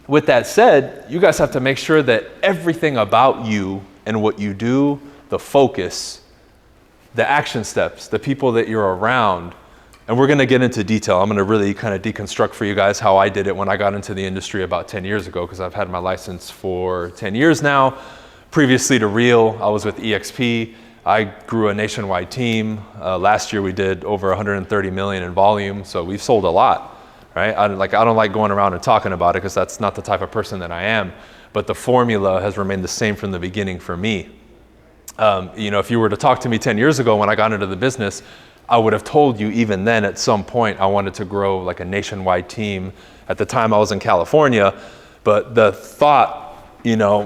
with that said, you guys have to make sure that everything about you and what you do, the focus, the action steps, the people that you're around, and we're going to get into detail. I'm going to really kind of deconstruct for you guys how I did it when I got into the industry about 10 years ago, because I've had my license for 10 years now. Previously to Real, I was with EXP. I grew a nationwide team. Last year we did over 130 million in volume, so we've sold a lot. Right? I don't like going around and talking about it because that's not the type of person that I am. But the formula has remained the same from the beginning for me. If you were to talk to me 10 years ago when I got into the business, I would have told you even then at some point I wanted to grow like a nationwide team. At the time I was in California, but the thought,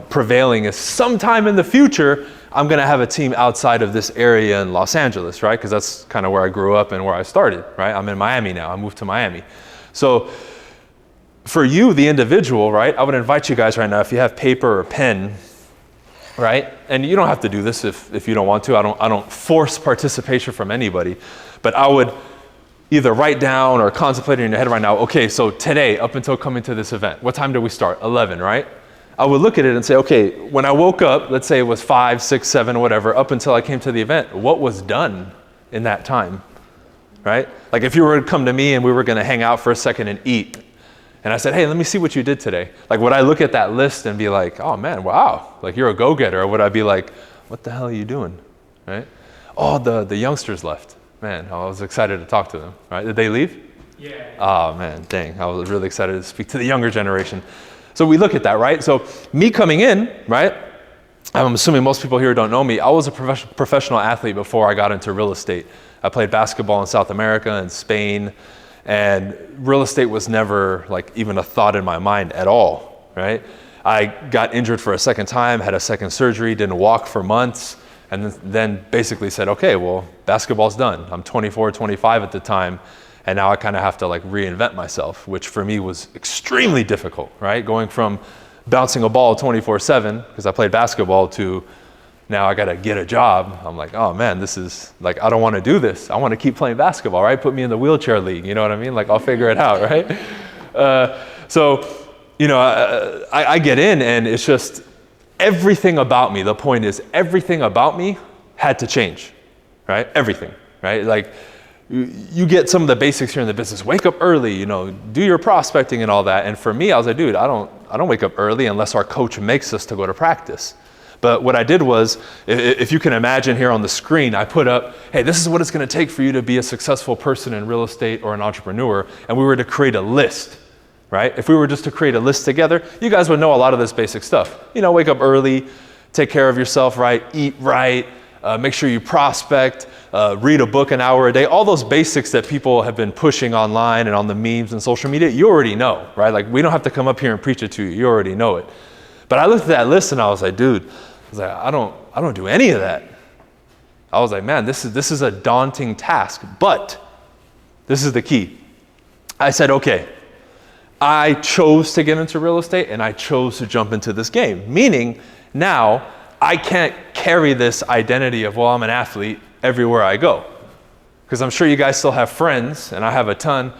prevailing is sometime in the future, I'm going to have a team outside of this area in Los Angeles, right? Because that's kind of where I grew up and where I started, right? I'm in Miami now. I moved to Miami. So for you, the individual, right, I would invite you guys right now, if you have paper or pen, right, and you don't have to do this if you don't want to. I don't force participation from anybody, but I would either write down or contemplate in your head right now, okay, so today, up until coming to this event, what time did we start? 11, right? I would look at it and say, okay, when I woke up, let's say it was 5, 6, 7, whatever, up until I came to the event, what was done in that time? Right? Like if you were to come to me and we were going to hang out for a second and eat, and I said, hey, let me see what you did today. Like, would I look at that list and be like, oh man, wow, like you're a go-getter? Or would I be like, what the hell are you doing? Right? Oh, the youngsters left. Man, I was excited to talk to them. Right? Did they leave? Yeah. Oh man, dang. I was really excited to speak to the younger generation. So we look at that, right? So me coming in, right? I'm assuming most people here don't know me. I was a professional athlete before I got into real estate. I played basketball in South America and Spain, and real estate was never like even a thought in my mind at all, right? I got injured for a second time, had a second surgery, didn't walk for months, and then basically said, okay, well, basketball's done. I'm 24, 25 at the time, and now I kind of have to like reinvent myself, which for me was extremely difficult, right? Going from bouncing a ball 24/7, because I played basketball, to now I got to get a job. I'm like, oh man, this is like, I don't want to do this. I want to keep playing basketball, right? Put me in the wheelchair league, you know what I mean? Like, I'll figure it out, right? I get in, and it's just everything about me. The point is, everything about me had to change, right? Everything, right? Like, you get some of the basics here in the business. Wake up early, do your prospecting and all that. And for me, I was like, dude, I don't wake up early unless our coach makes us to go to practice. But what I did was, if you can imagine here on the screen, I put up, hey, this is what it's going to take for you to be a successful person in real estate or an entrepreneur. And we were to create a list, right? If we were just to create a list together, you guys would know a lot of this basic stuff. Wake up early, take care of yourself, right? Eat right, make sure you prospect, read a book an hour a day. All those basics that people have been pushing online and on the memes and social media, you already know, right? Like, we don't have to come up here and preach it to you. You already know it. But I looked at that list and I was like, dude, I don't do any of that. I was like, man, this is a daunting task. But this is the key. I said, okay, I chose to get into real estate and I chose to jump into this game. Meaning now I can't carry this identity of, well, I'm an athlete everywhere I go. Because I'm sure you guys still have friends, and I have a ton,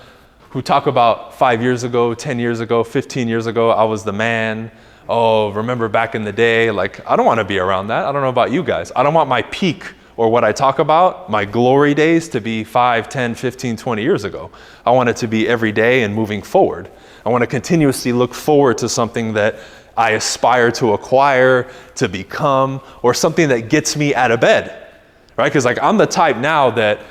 who talk about 5 years ago, 10 years ago, 15 years ago, I was the man. Oh, remember back in the day? Like, I don't want to be around that. I don't know about you guys. I don't want my peak or what I talk about, my glory days, to be 5, 10, 15, 20 years ago. I want it to be every day and moving forward. I want to continuously look forward to something that I aspire to acquire, to become, or something that gets me out of bed, right? Because like, I'm the type now that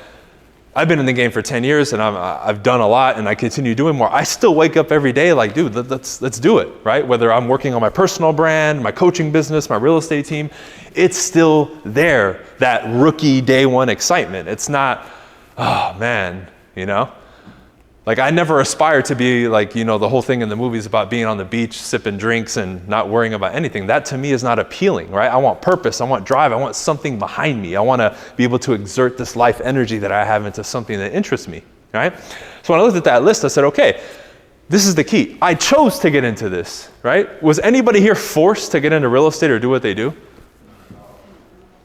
I've been in the game for 10 years and I've done a lot and I continue doing more. I still wake up every day like, dude, let's do it, right? Whether I'm working on my personal brand, my coaching business, my real estate team, it's still there, that rookie day one excitement. It's not, oh man, Like, I never aspired to be like, the whole thing in the movies about being on the beach, sipping drinks and not worrying about anything. That to me is not appealing, right? I want purpose, I want drive, I want something behind me. I want to be able to exert this life energy that I have into something that interests me, right? So when I looked at that list, I said, okay, this is the key. I chose to get into this, right? Was anybody here forced to get into real estate or do what they do?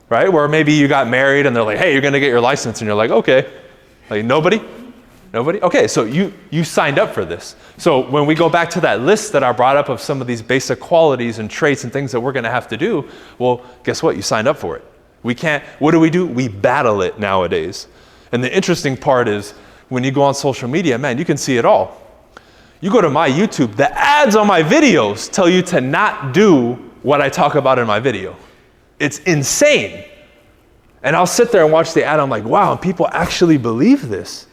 Right? Where maybe you got married and they're like, hey, you're going to get your license. And you're like, okay. Like, nobody? Nobody? Okay, so you signed up for this. So when we go back to that list that I brought up of some of these basic qualities and traits and things that we're gonna have to do, well, guess what? You signed up for it. We can't, what do? We battle it nowadays. And the interesting part is when you go on social media, man, you can see it all. You go to my YouTube, the ads on my videos tell you to not do what I talk about in my video. It's insane. And I'll sit there and watch the ad, I'm like, wow, people actually believe this.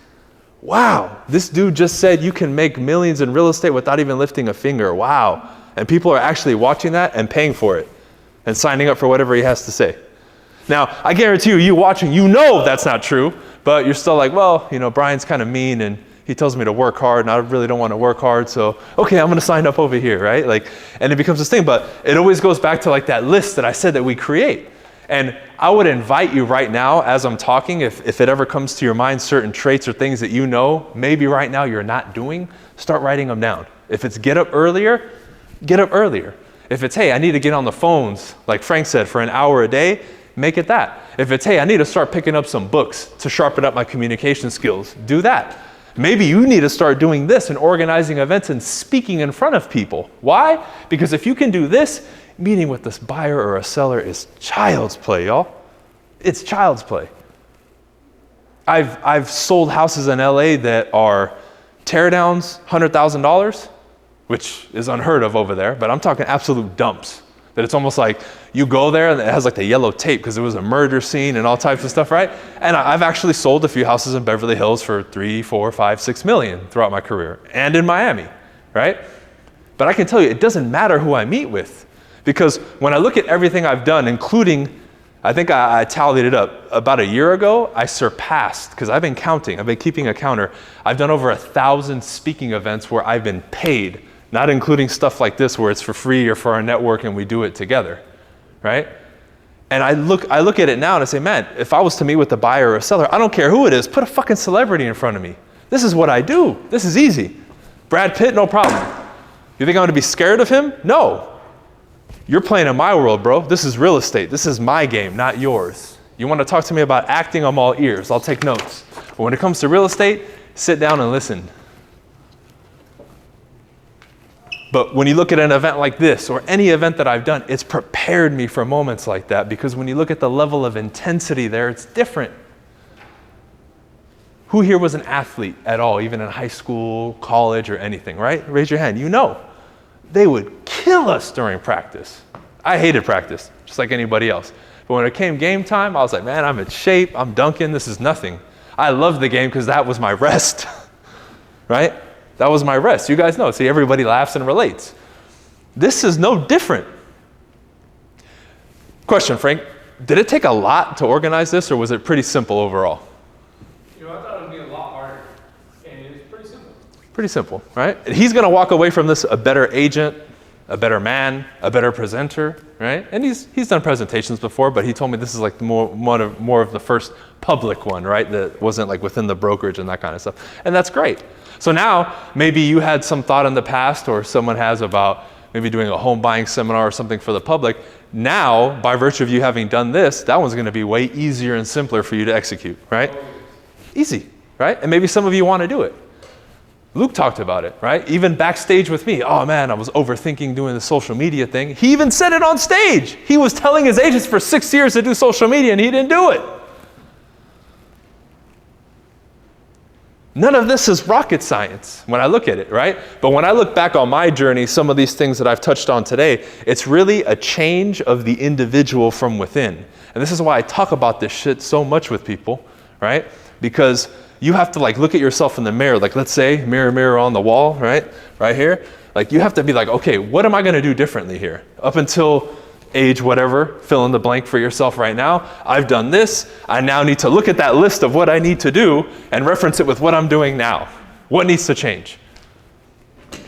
Wow, this dude just said you can make millions in real estate without even lifting a finger. Wow. And people are actually watching that and paying for it and signing up for whatever he has to say. Now, I guarantee you watching, you know that's not true, but you're still like, well, you know, Bryan's kind of mean and he tells me to work hard and I really don't want to work hard, so okay, I'm gonna sign up over here, right? Like, and it becomes this thing, but it always goes back to like that list that I said that we create. And I would invite you right now as I'm talking, if it ever comes to your mind, certain traits or things that you know, maybe right now you're not doing, start writing them down. If it's get up earlier, get up earlier. If it's, hey, I need to get on the phones, like Frank said, for an hour a day, make it that. If it's, hey, I need to start picking up some books to sharpen up my communication skills, do that. Maybe you need to start doing this and organizing events and speaking in front of people. Why? Because if you can do this, meeting with this buyer or a seller is child's play, y'all. It's child's play. I've sold houses in LA that are teardowns, $100,000, which is unheard of over there, but I'm talking absolute dumps. That it's almost like you go there and it has like the yellow tape because it was a murder scene and all types of stuff, right? And I've actually sold a few houses in Beverly Hills for 3, 4, 5, 6 million throughout my career and in Miami, right? But I can tell you, it doesn't matter who I meet with because when I look at everything I've done, including, I think I tallied it up, about a year ago, I surpassed, because I've been counting, I've been keeping a counter. I've done over 1,000 speaking events where I've been paid, not including stuff like this where it's for free or for our network and we do it together, right? And I look at it now and I say, man, if I was to meet with a buyer or a seller, I don't care who it is, put a fucking celebrity in front of me. This is what I do. This is easy. Brad Pitt, no problem. You think I'm gonna be scared of him? No. You're playing in my world, bro. This is real estate. This is my game, not yours. You wanna talk to me about acting, I'm all ears. I'll take notes. But when it comes to real estate, sit down and listen. But when you look at an event like this or any event that I've done, it's prepared me for moments like that because when you look at the level of intensity there, it's different. Who here was an athlete at all, even in high school, college, or anything, right? Raise your hand. You know. They would kill us during practice. I hated practice, just like anybody else. But when it came game time, I was like, man, I'm in shape. I'm dunking. This is nothing. I loved the game because that was my rest, right? That was my rest. You guys know. See, everybody laughs and relates. This is no different. Question, Frank. Did it take a lot to organize this, or was it pretty simple overall? You know, I thought it would be a lot harder, and it's pretty simple. Pretty simple, right? He's going to walk away from this a better agent, a better man, a better presenter, right? And he's done presentations before, but he told me this is like more of the first public one, right? That wasn't like within the brokerage and that kind of stuff. And that's great. So now maybe you had some thought in the past or someone has about maybe doing a home buying seminar or something for the public. Now, by virtue of you having done this, that one's going to be way easier and simpler for you to execute, right? Easy, right? And maybe some of you want to do it. Luke talked about it, right? Even backstage with me. Oh man, I was overthinking doing the social media thing. He even said it on stage. He was telling his agents for 6 years to do social media and he didn't do it. None of this is rocket science when I look at it, right? But when I look back on my journey, some of these things that I've touched on today, it's really a change of the individual from within. And this is why I talk about this shit so much with people, right? Because you have to like look at yourself in the mirror. Like let's say mirror, mirror on the wall, right? Right here. Like you have to be like, okay, what am I going to do differently here? Up until age whatever, fill in the blank for yourself right now. I've done this. I now need to look at that list of what I need to do and reference it with what I'm doing now. What needs to change?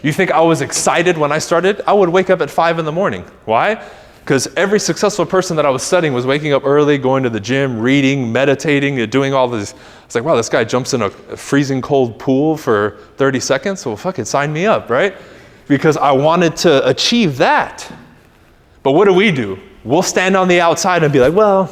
You think I was excited when I started? I would wake up at 5 in the morning. Why? Because every successful person that I was studying was waking up early, going to the gym, reading, meditating, doing all this. It's like, wow, this guy jumps in a freezing cold pool for 30 seconds. Well, fucking sign me up, right? Because I wanted to achieve that. But what do? We'll stand on the outside and be like, well,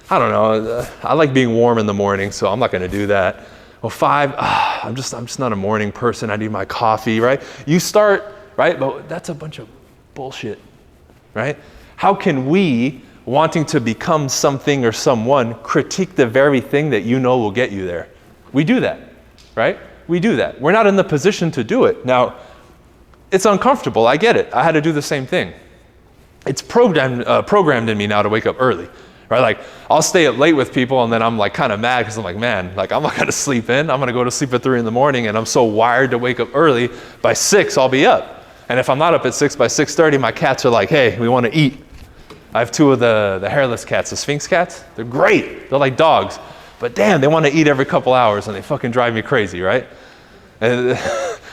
I don't know. I like being warm in the morning, so I'm not going to do that. Well, 5, I'm just not a morning person. I need my coffee, right? You start, right? But that's a bunch of bullshit, right? How can we, wanting to become something or someone, critique the very thing that you know will get you there? We do that, right? We do that. We're not in the position to do it. Now, it's uncomfortable. I get it. I had to do the same thing. It's programmed in me now to wake up early, right? Like, I'll stay up late with people, and then I'm like kind of mad because I'm like, man, like I'm not gonna sleep in. I'm gonna go to sleep at 3 a.m, and I'm so wired to wake up early. By 6, I'll be up. And if I'm not up at 6, by 6:30, my cats are like, hey, we want to eat. I have 2 of the hairless cats, the Sphinx cats. They're great. They're like dogs. But damn, they want to eat every couple hours, and they fucking drive me crazy, right? And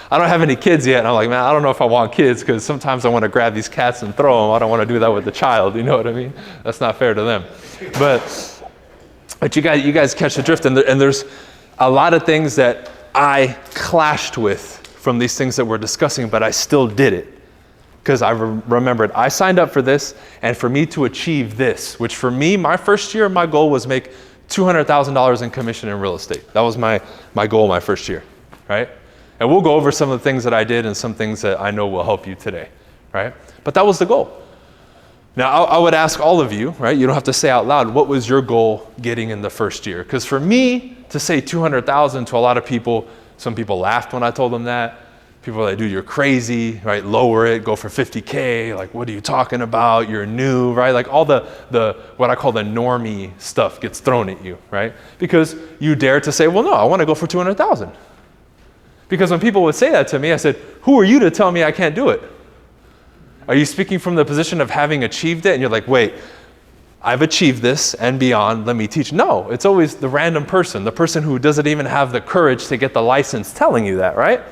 I don't have any kids yet, and I'm like, man, I don't know if I want kids, because sometimes I want to grab these cats and throw them. I don't want to do that with the child, you know what I mean? That's not fair to them. But you guys catch the drift, and there's a lot of things that I clashed with from these things that we're discussing, but I still did it. Because I remembered, I signed up for this, and for me to achieve this, which for me, my first year, my goal was make $200,000 in commission in real estate. That was my goal my first year, right? And we'll go over some of the things that I did and some things that I know will help you today, right? But that was the goal. Now, I would ask all of you, right? You don't have to say out loud, what was your goal getting in the first year? Because for me, to say 200,000 to a lot of people, some people laughed when I told them that. People are like, dude, you're crazy, right? Lower it, go for 50K. Like, what are you talking about? You're new, right? Like all the what I call the normie stuff gets thrown at you, right? Because you dare to say, well, no, I want to go for 200,000. Because when people would say that to me, I said, who are you to tell me I can't do it? Are you speaking from the position of having achieved it? And you're like, wait, I've achieved this and beyond, let me teach. No, it's always the random person, the person who doesn't even have the courage to get the license telling you that, right?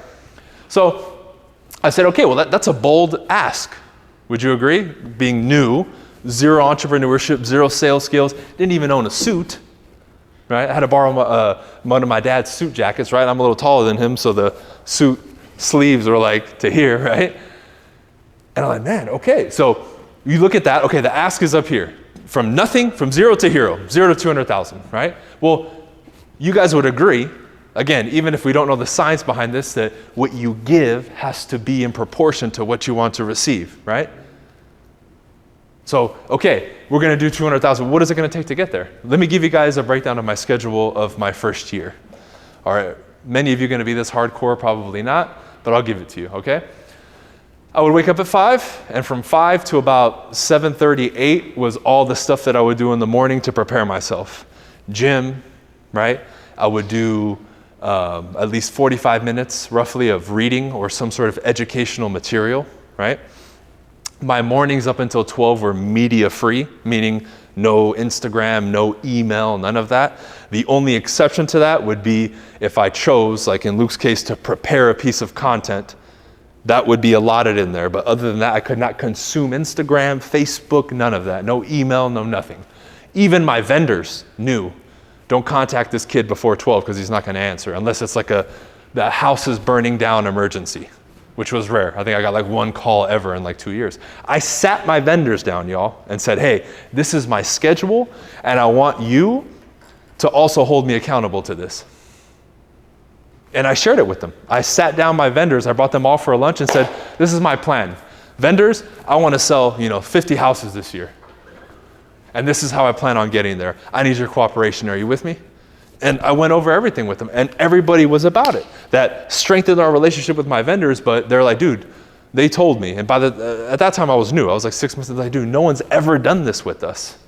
So I said, okay, well, that's a bold ask. Would you agree? Being new, zero entrepreneurship, zero sales skills, didn't even own a suit, right? I had to borrow one of my dad's suit jackets, right? I'm a little taller than him, so the suit sleeves were like to here, right? And I'm like, man, okay. So you look at that, okay, the ask is up here. From nothing, from zero to hero, 0 to 200,000, right? Well, you guys would agree, again, even if we don't know the science behind this, that what you give has to be in proportion to what you want to receive, right? So, okay, we're gonna do 200,000. What is it gonna take to get there? Let me give you guys a breakdown of my schedule of my first year. All right, many of you gonna be this hardcore, probably not, but I'll give it to you, okay? I would wake up at 5, and from 5 to about 7:30, 8 was all the stuff that I would do in the morning to prepare myself. Gym, right? I would do at least 45 minutes roughly of reading or some sort of educational material, right? My mornings up until 12 were media free, meaning no Instagram, no email, none of that. The only exception to that would be if I chose, like in Luke's case, to prepare a piece of content, that would be allotted in there. But other than that, I could not consume Instagram, Facebook, none of that. No email, no nothing. Even my vendors knew, don't contact this kid before 12 because he's not going to answer, unless it's like the house is burning down emergency, which was rare. I think I got like 1 call ever in like 2 years. I sat my vendors down, y'all, and said, hey, this is my schedule, and I want you to also hold me accountable to this. And I shared it with them. I sat down my vendors, I brought them all for a lunch and said, this is my plan. Vendors, I want to sell, 50 houses this year. And this is how I plan on getting there. I need your cooperation. Are you with me? And I went over everything with them, and everybody was about it. That strengthened our relationship with my vendors, but they're like, dude, they told me. And at that time I was new. I was like 6 months, like, dude, no one's ever done this with us.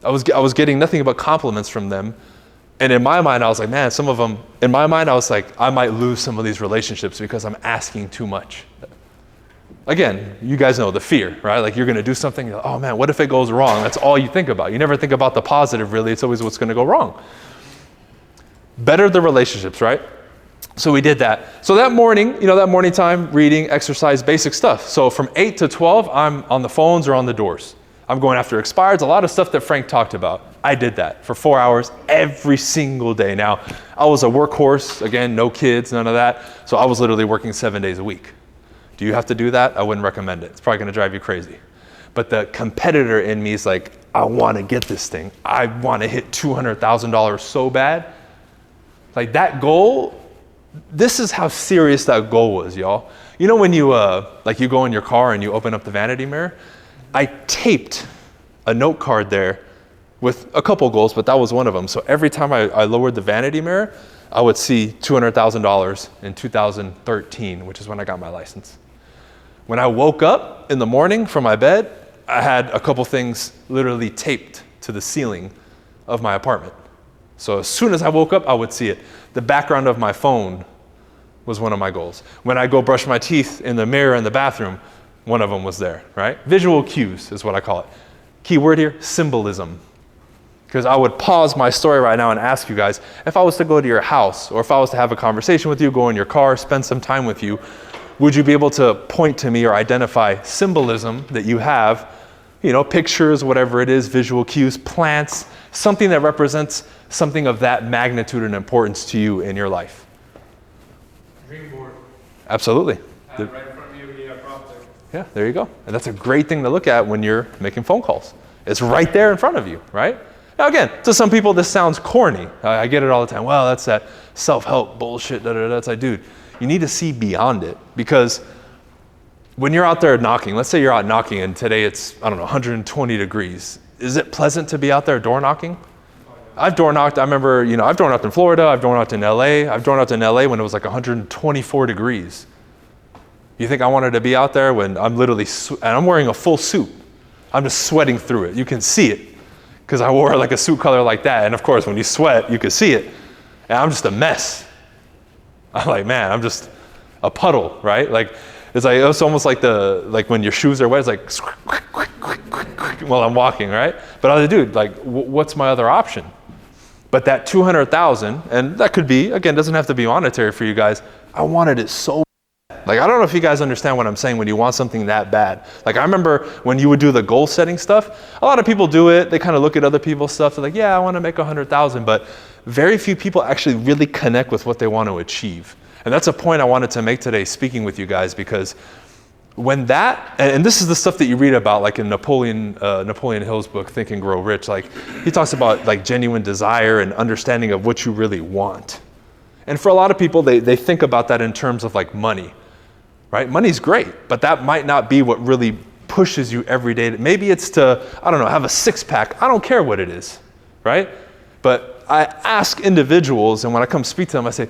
I was getting nothing but compliments from them. And in my mind, I was like, man, some of them, in my mind, I was like, I might lose some of these relationships because I'm asking too much. Again, you guys know the fear, right? Like you're gonna do something, you're like, oh man, what if it goes wrong? That's all you think about. You never think about the positive, really. It's always what's gonna go wrong. Better the relationships, right? So we did that. So that morning, that morning time, reading, exercise, basic stuff. So from 8 to 12, I'm on the phones or on the doors. I'm going after expireds, a lot of stuff that Frank talked about. I did that for 4 hours every single day. Now, I was a workhorse, again, no kids, none of that. So I was literally working 7 days a week. Do you have to do that? I wouldn't recommend it. It's probably gonna drive you crazy. But the competitor in me is like, I wanna get this thing. I wanna hit $200,000 so bad. Like that goal, this is how serious that goal was, y'all. You know when you you go in your car and you open up the vanity mirror? I taped a note card there with a couple goals, but that was one of them. So every time I lowered the vanity mirror, I would see $200,000 in 2013, which is when I got my license. When I woke up in the morning from my bed, I had a couple things literally taped to the ceiling of my apartment. So as soon as I woke up, I would see it. The background of my phone was one of my goals. When I go brush my teeth in the mirror in the bathroom, one of them was there, right? Visual cues is what I call it. Key word here, symbolism. Because I would pause my story right now and ask you guys, if I was to go to your house, or if I was to have a conversation with you, go in your car, spend some time with you, would you be able to point to me or identify symbolism that you have, pictures, whatever it is, visual cues, plants, something that represents something of that magnitude and importance to you in your life? Dream board. Absolutely. Right in front of you, you got prompter. Yeah, there you go. And that's a great thing to look at when you're making phone calls. It's right there in front of you, right? Now again, to some people this sounds corny. I get it all the time. Well, that's that self-help bullshit. It's like, dude, you need to see beyond it, because when you're out there knocking, let's say you're out knocking and today it's, 120 degrees. Is it pleasant to be out there door knocking? I've door knocked, I remember, I've door knocked in Florida, I've door knocked in LA. I've door knocked in LA when it was like 124 degrees. You think I wanted to be out there when I'm literally, and I'm wearing a full suit. I'm just sweating through it. You can see it because I wore like a suit color like that. And of course, when you sweat, you can see it. And I'm just a mess. I'm like, man, I'm just a puddle, right? It's almost like when your shoes are wet, it's like while I'm walking, right? But I was like, dude, what's my other option? But that 200,000, and that could be, again, doesn't have to be monetary for you guys. I wanted it so bad. I don't know if you guys understand what I'm saying when you want something that bad. I remember when you would do the goal setting stuff, a lot of people do it. They kind of look at other people's stuff. They're like, yeah, I want to make 100,000. But very few people actually really connect with what they want to achieve. And that's a point I wanted to make today speaking with you guys, because when that, and this is the stuff that you read about, like in Napoleon Hill's book, Think and Grow Rich, he talks about genuine desire and understanding of what you really want. And for a lot of people, they think about that in terms of money, right? Money's great, but that might not be what really pushes you every day. Maybe it's to, have a six-pack. I don't care what it is, right? But I ask individuals, and when I come speak to them, I say,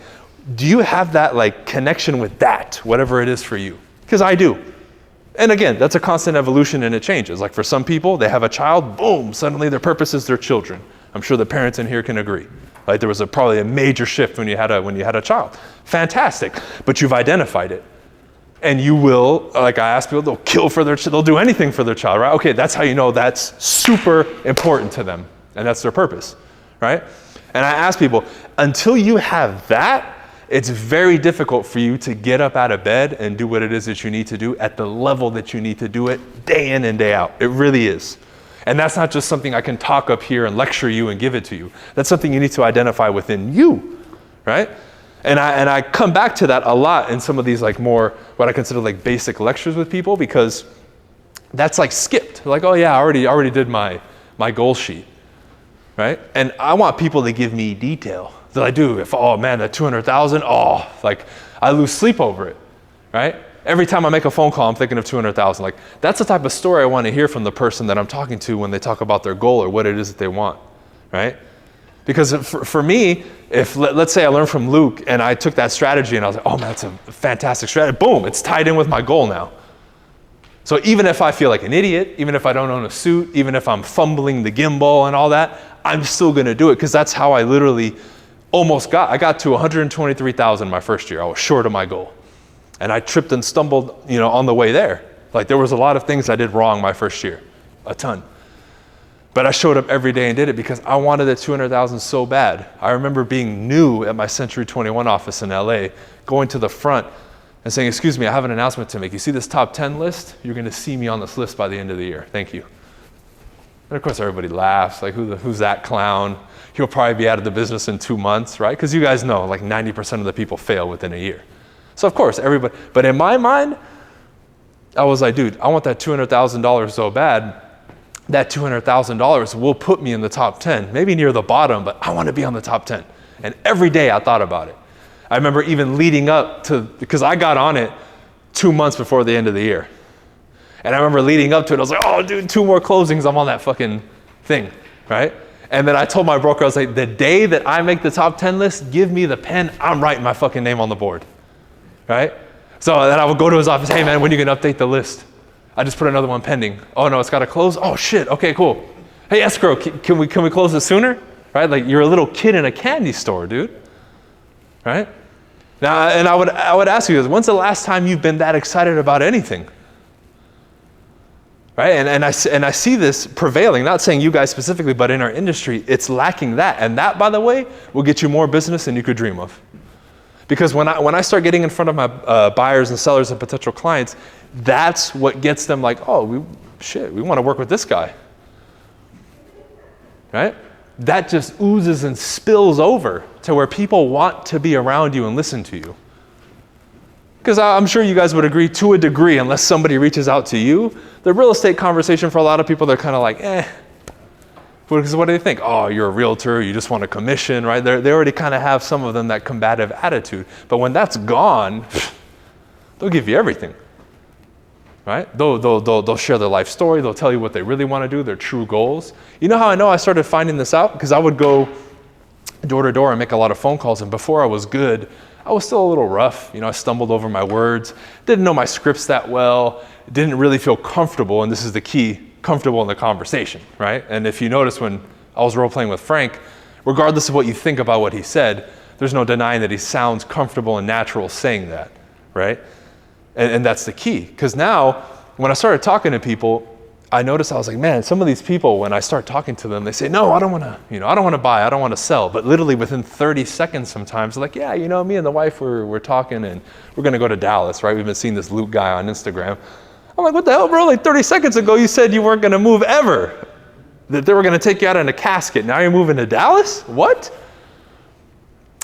do you have that connection with that, whatever it is for you? Because I do. And again, that's a constant evolution and it changes. For some people, they have a child, boom, suddenly their purpose is their children. I'm sure the parents in here can agree. There was probably a major shift when you had a child. Fantastic, but you've identified it. And you will, I ask people, they'll kill for their they'll do anything for their child, right? Okay, that's how you know that's super important to them. And that's their purpose, right? And I ask people, until you have that, it's very difficult for you to get up out of bed and do what it is that you need to do at the level that you need to do it day in and day out. It really is. And that's not just something I can talk up here and lecture you and give it to you. That's something you need to identify within you, right? And I come back to that a lot in some of these more what I consider basic lectures with people, because that's skipped. Oh yeah, I already did my goal sheet, right? And I want people to give me detail. That I do. That 200,000, I lose sleep over it, right? Every time I make a phone call, I'm thinking of 200,000. That's the type of story I want to hear from the person that I'm talking to when they talk about their goal or what it is that they want, right? Because for me, if let's say I learned from Luke and I took that strategy and I was like, oh man, that's a fantastic strategy. Boom, it's tied in with my goal now. So even if I feel like an idiot, even if I don't own a suit, even if I'm fumbling the gimbal and all that, I'm still going to do it, because that's how I literally I got to 123,000 my first year. I was short of my goal. And I tripped and stumbled, on the way there. There was a lot of things I did wrong my first year, a ton. But I showed up every day and did it because I wanted the 200,000 so bad. I remember being new at my Century 21 office in LA, going to the front and saying, excuse me, I have an announcement to make. You see this top 10 list? You're going to see me on this list by the end of the year. Thank you. And of course, everybody laughs, who's that clown? He'll probably be out of the business in 2 months, right? Because you guys know, 90% of the people fail within a year. So of course, everybody, but in my mind, I was like, dude, I want that $200,000 so bad. That $200,000 will put me in the top 10, maybe near the bottom, but I want to be on the top 10. And every day I thought about it. I remember even leading up to, because I got on it 2 months before the end of the year. And I remember leading up to it, I was like, oh dude, 2 more closings, I'm on that fucking thing, right? And then I told my broker, I was like, the day that I make the top 10 list, give me the pen, I'm writing my fucking name on the board, right? So then I would go to his office, hey man, when are you gonna update the list? I just put another one pending. Oh no, it's gotta close? Oh shit, okay, cool. Hey escrow, can we close it sooner? Right, like you're a little kid in a candy store, dude, right? Now, and I would ask you this, when's the last time you've been that excited about anything? Right, and I see this prevailing, not saying you guys specifically, but in our industry, it's lacking that. And that, by the way, will get you more business than you could dream of. Because when I start getting in front of my buyers and sellers and potential clients, that's what gets them like, oh, we want to work with this guy, right? That just oozes and spills over to where people want to be around you and listen to you. Because I'm sure you guys would agree to a degree, unless somebody reaches out to you, the real estate conversation for a lot of people, they're kind of like, Because what do they think? Oh, you're a realtor, you just want a commission, right? They already kind of have some of them that combative attitude. But when that's gone, they'll give you everything, right? They'll share their life story, they'll tell you what they really want to do, their true goals. You know how I know I started finding this out? Because I would go door to door and make a lot of phone calls, and before I was good, I was still a little rough. I stumbled over my words, didn't know my scripts that well, didn't really feel comfortable, and this is the key, comfortable in the conversation, right? And if you notice when I was role-playing with Frank, regardless of what you think about what he said, there's no denying that he sounds comfortable and natural saying that, right? And that's the key, because now, when I started talking to people, I noticed I was like, man, some of these people, when I start talking to them, they say, no, I don't want to buy, I don't want to sell. But literally within 30 seconds sometimes, they're like, yeah, me and the wife, we're talking and we're going to go to Dallas, right? We've been seeing this Luke guy on Instagram. I'm like, what the hell, bro? Like 30 seconds ago, you said you weren't going to move ever. That they were going to take you out in a casket. Now you're moving to Dallas? What?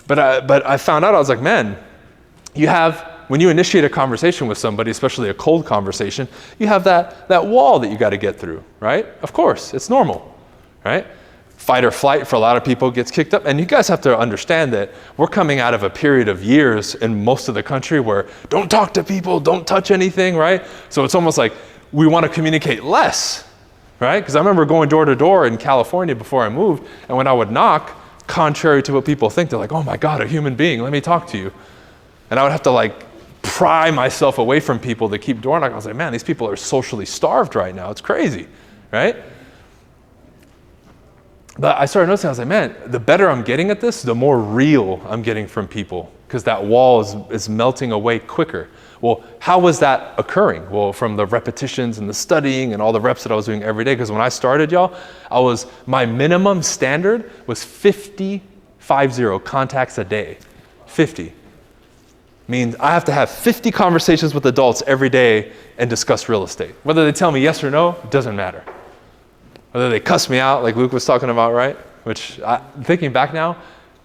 But I found out, I was like, man, when you initiate a conversation with somebody, especially a cold conversation, you have that wall that you got to get through, right? Of course, it's normal, right? Fight or flight for a lot of people gets kicked up. And you guys have to understand that we're coming out of a period of years in most of the country where don't talk to people, don't touch anything, right? So it's almost like we want to communicate less, right? Because I remember going door to door in California before I moved, and when I would knock, contrary to what people think, they're like, oh my God, a human being, let me talk to you. And I would have to pry myself away from people to keep door knocking. I was like, man, these people are socially starved right now. It's crazy, right? But I started noticing, I was like, man, the better I'm getting at this, the more real I'm getting from people, because that wall is melting away quicker. Well, how was that occurring? Well, from the repetitions and the studying and all the reps that I was doing every day, because when I started, y'all, my minimum standard was 50 contacts a day. 50. Means I have to have 50 conversations with adults every day and discuss real estate. Whether they tell me yes or no, doesn't matter. Whether they cuss me out, like Luke was talking about, right? Which, thinking back now,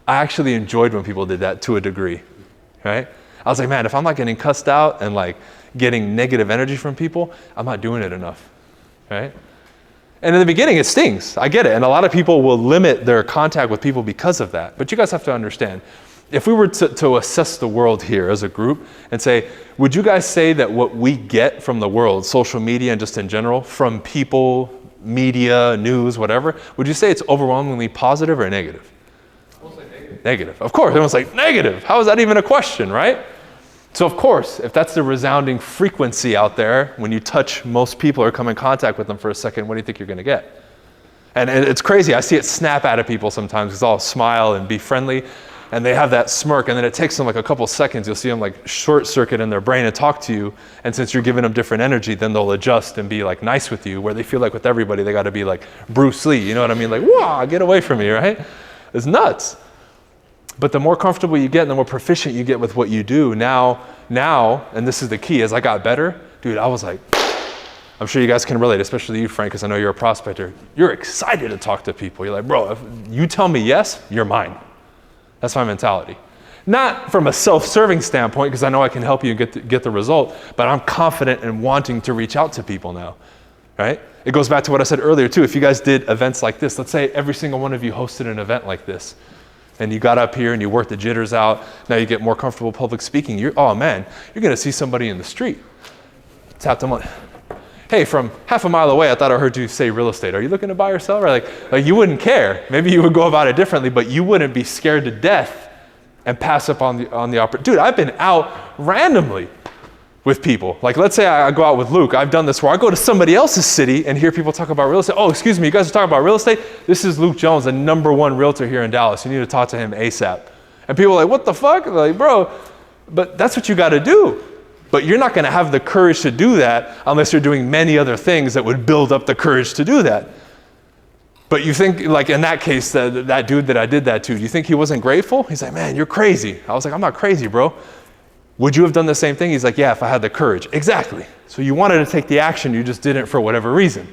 I actually enjoyed when people did that to a degree, right? I was like, man, if I'm not getting cussed out and getting negative energy from people, I'm not doing it enough, right? And in the beginning, it stings. I get it. And a lot of people will limit their contact with people because of that. But you guys have to understand, if we were to assess the world here as a group and say, would you guys say that what we get from the world, social media and just in general, from people, media, news, whatever, would you say it's overwhelmingly positive or negative? Mostly negative. Negative. Of course. Everyone's like, negative. How is that even a question, right? So of course, if that's the resounding frequency out there, when you touch most people or come in contact with them for a second, what do you think you're going to get? And it's crazy. I see it snap out of people sometimes because I'll smile and be friendly, and they have that smirk, and then it takes them a couple seconds. You'll see them short circuit in their brain and talk to you, and since you're giving them different energy, then they'll adjust and be nice with you, where they feel like with everybody they got to be like Bruce Lee, you know what I mean? Wow, get away from me, right? It's nuts. But the more comfortable you get and the more proficient you get with what you do, now, and this is the key, as I got better, dude, I was like, I'm sure you guys can relate, especially you, Frank, because I know you're a prospector. You're excited to talk to people. You're like, bro, if you tell me yes, you're mine. That's my mentality. Not from a self-serving standpoint, because I know I can help you get the result, but I'm confident in wanting to reach out to people now, right? It goes back to what I said earlier too. If you guys did events like this, let's say every single one of you hosted an event like this. and you got up here and you worked the jitters out. Now you get more comfortable public speaking. Oh man, you're gonna see somebody in the street. Tap them on. Hey, from half a mile away, I thought I heard you say real estate. Are you looking to buy or sell? Or like you wouldn't care. Maybe you would go about it differently, but you wouldn't be scared to death and pass up on the opportunity. Dude, I've been out randomly with people. Like, let's say I go out with Luke. I've done this where I go to somebody else's city and hear people talk about real estate. Oh, excuse me, you guys are talking about real estate? This is Luke Jones, the #1 realtor here in Dallas. You need to talk to him ASAP. And people are like, what the fuck? Like, bro, but that's what you got to do. But you're not going to have the courage to do that unless you're doing many other things that would build up the courage to do that. But you think, like in that case, that dude that I did that to, do you think he wasn't grateful? He's like, man, you're crazy. I was like, I'm not crazy, bro. Would you have done the same thing? He's like, yeah, if I had the courage. Exactly. So you wanted to take the action, you just didn't for whatever reason.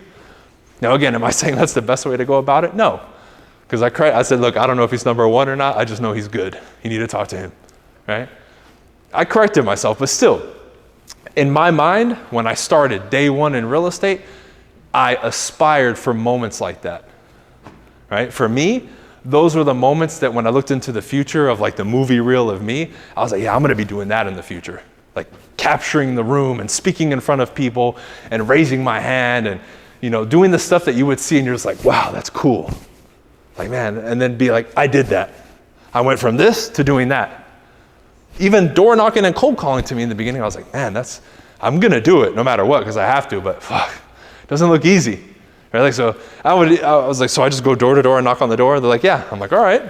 Now again, am I saying that's the best way to go about it? No. Because I said, look, I don't know if he's #1 or not. I just know he's good. You need to talk to him, right? I corrected myself, but still, in my mind, when I started day one in real estate, I aspired for moments like that, right? For me, those were the moments that when I looked into the future of like the movie reel of me, I was like, yeah, I'm gonna be doing that in the future. Like capturing the room and speaking in front of people and raising my hand and, doing the stuff that you would see and you're just like, wow, that's cool. Like, man, and then be like, I did that. I went from this to doing that. Even door knocking and cold calling to me in the beginning, I was like, man, I'm gonna do it no matter what, because I have to, but fuck, it doesn't look easy. Right? Like, so I was like, so I just go door to door and knock on the door? They're like, yeah. I'm like, all right.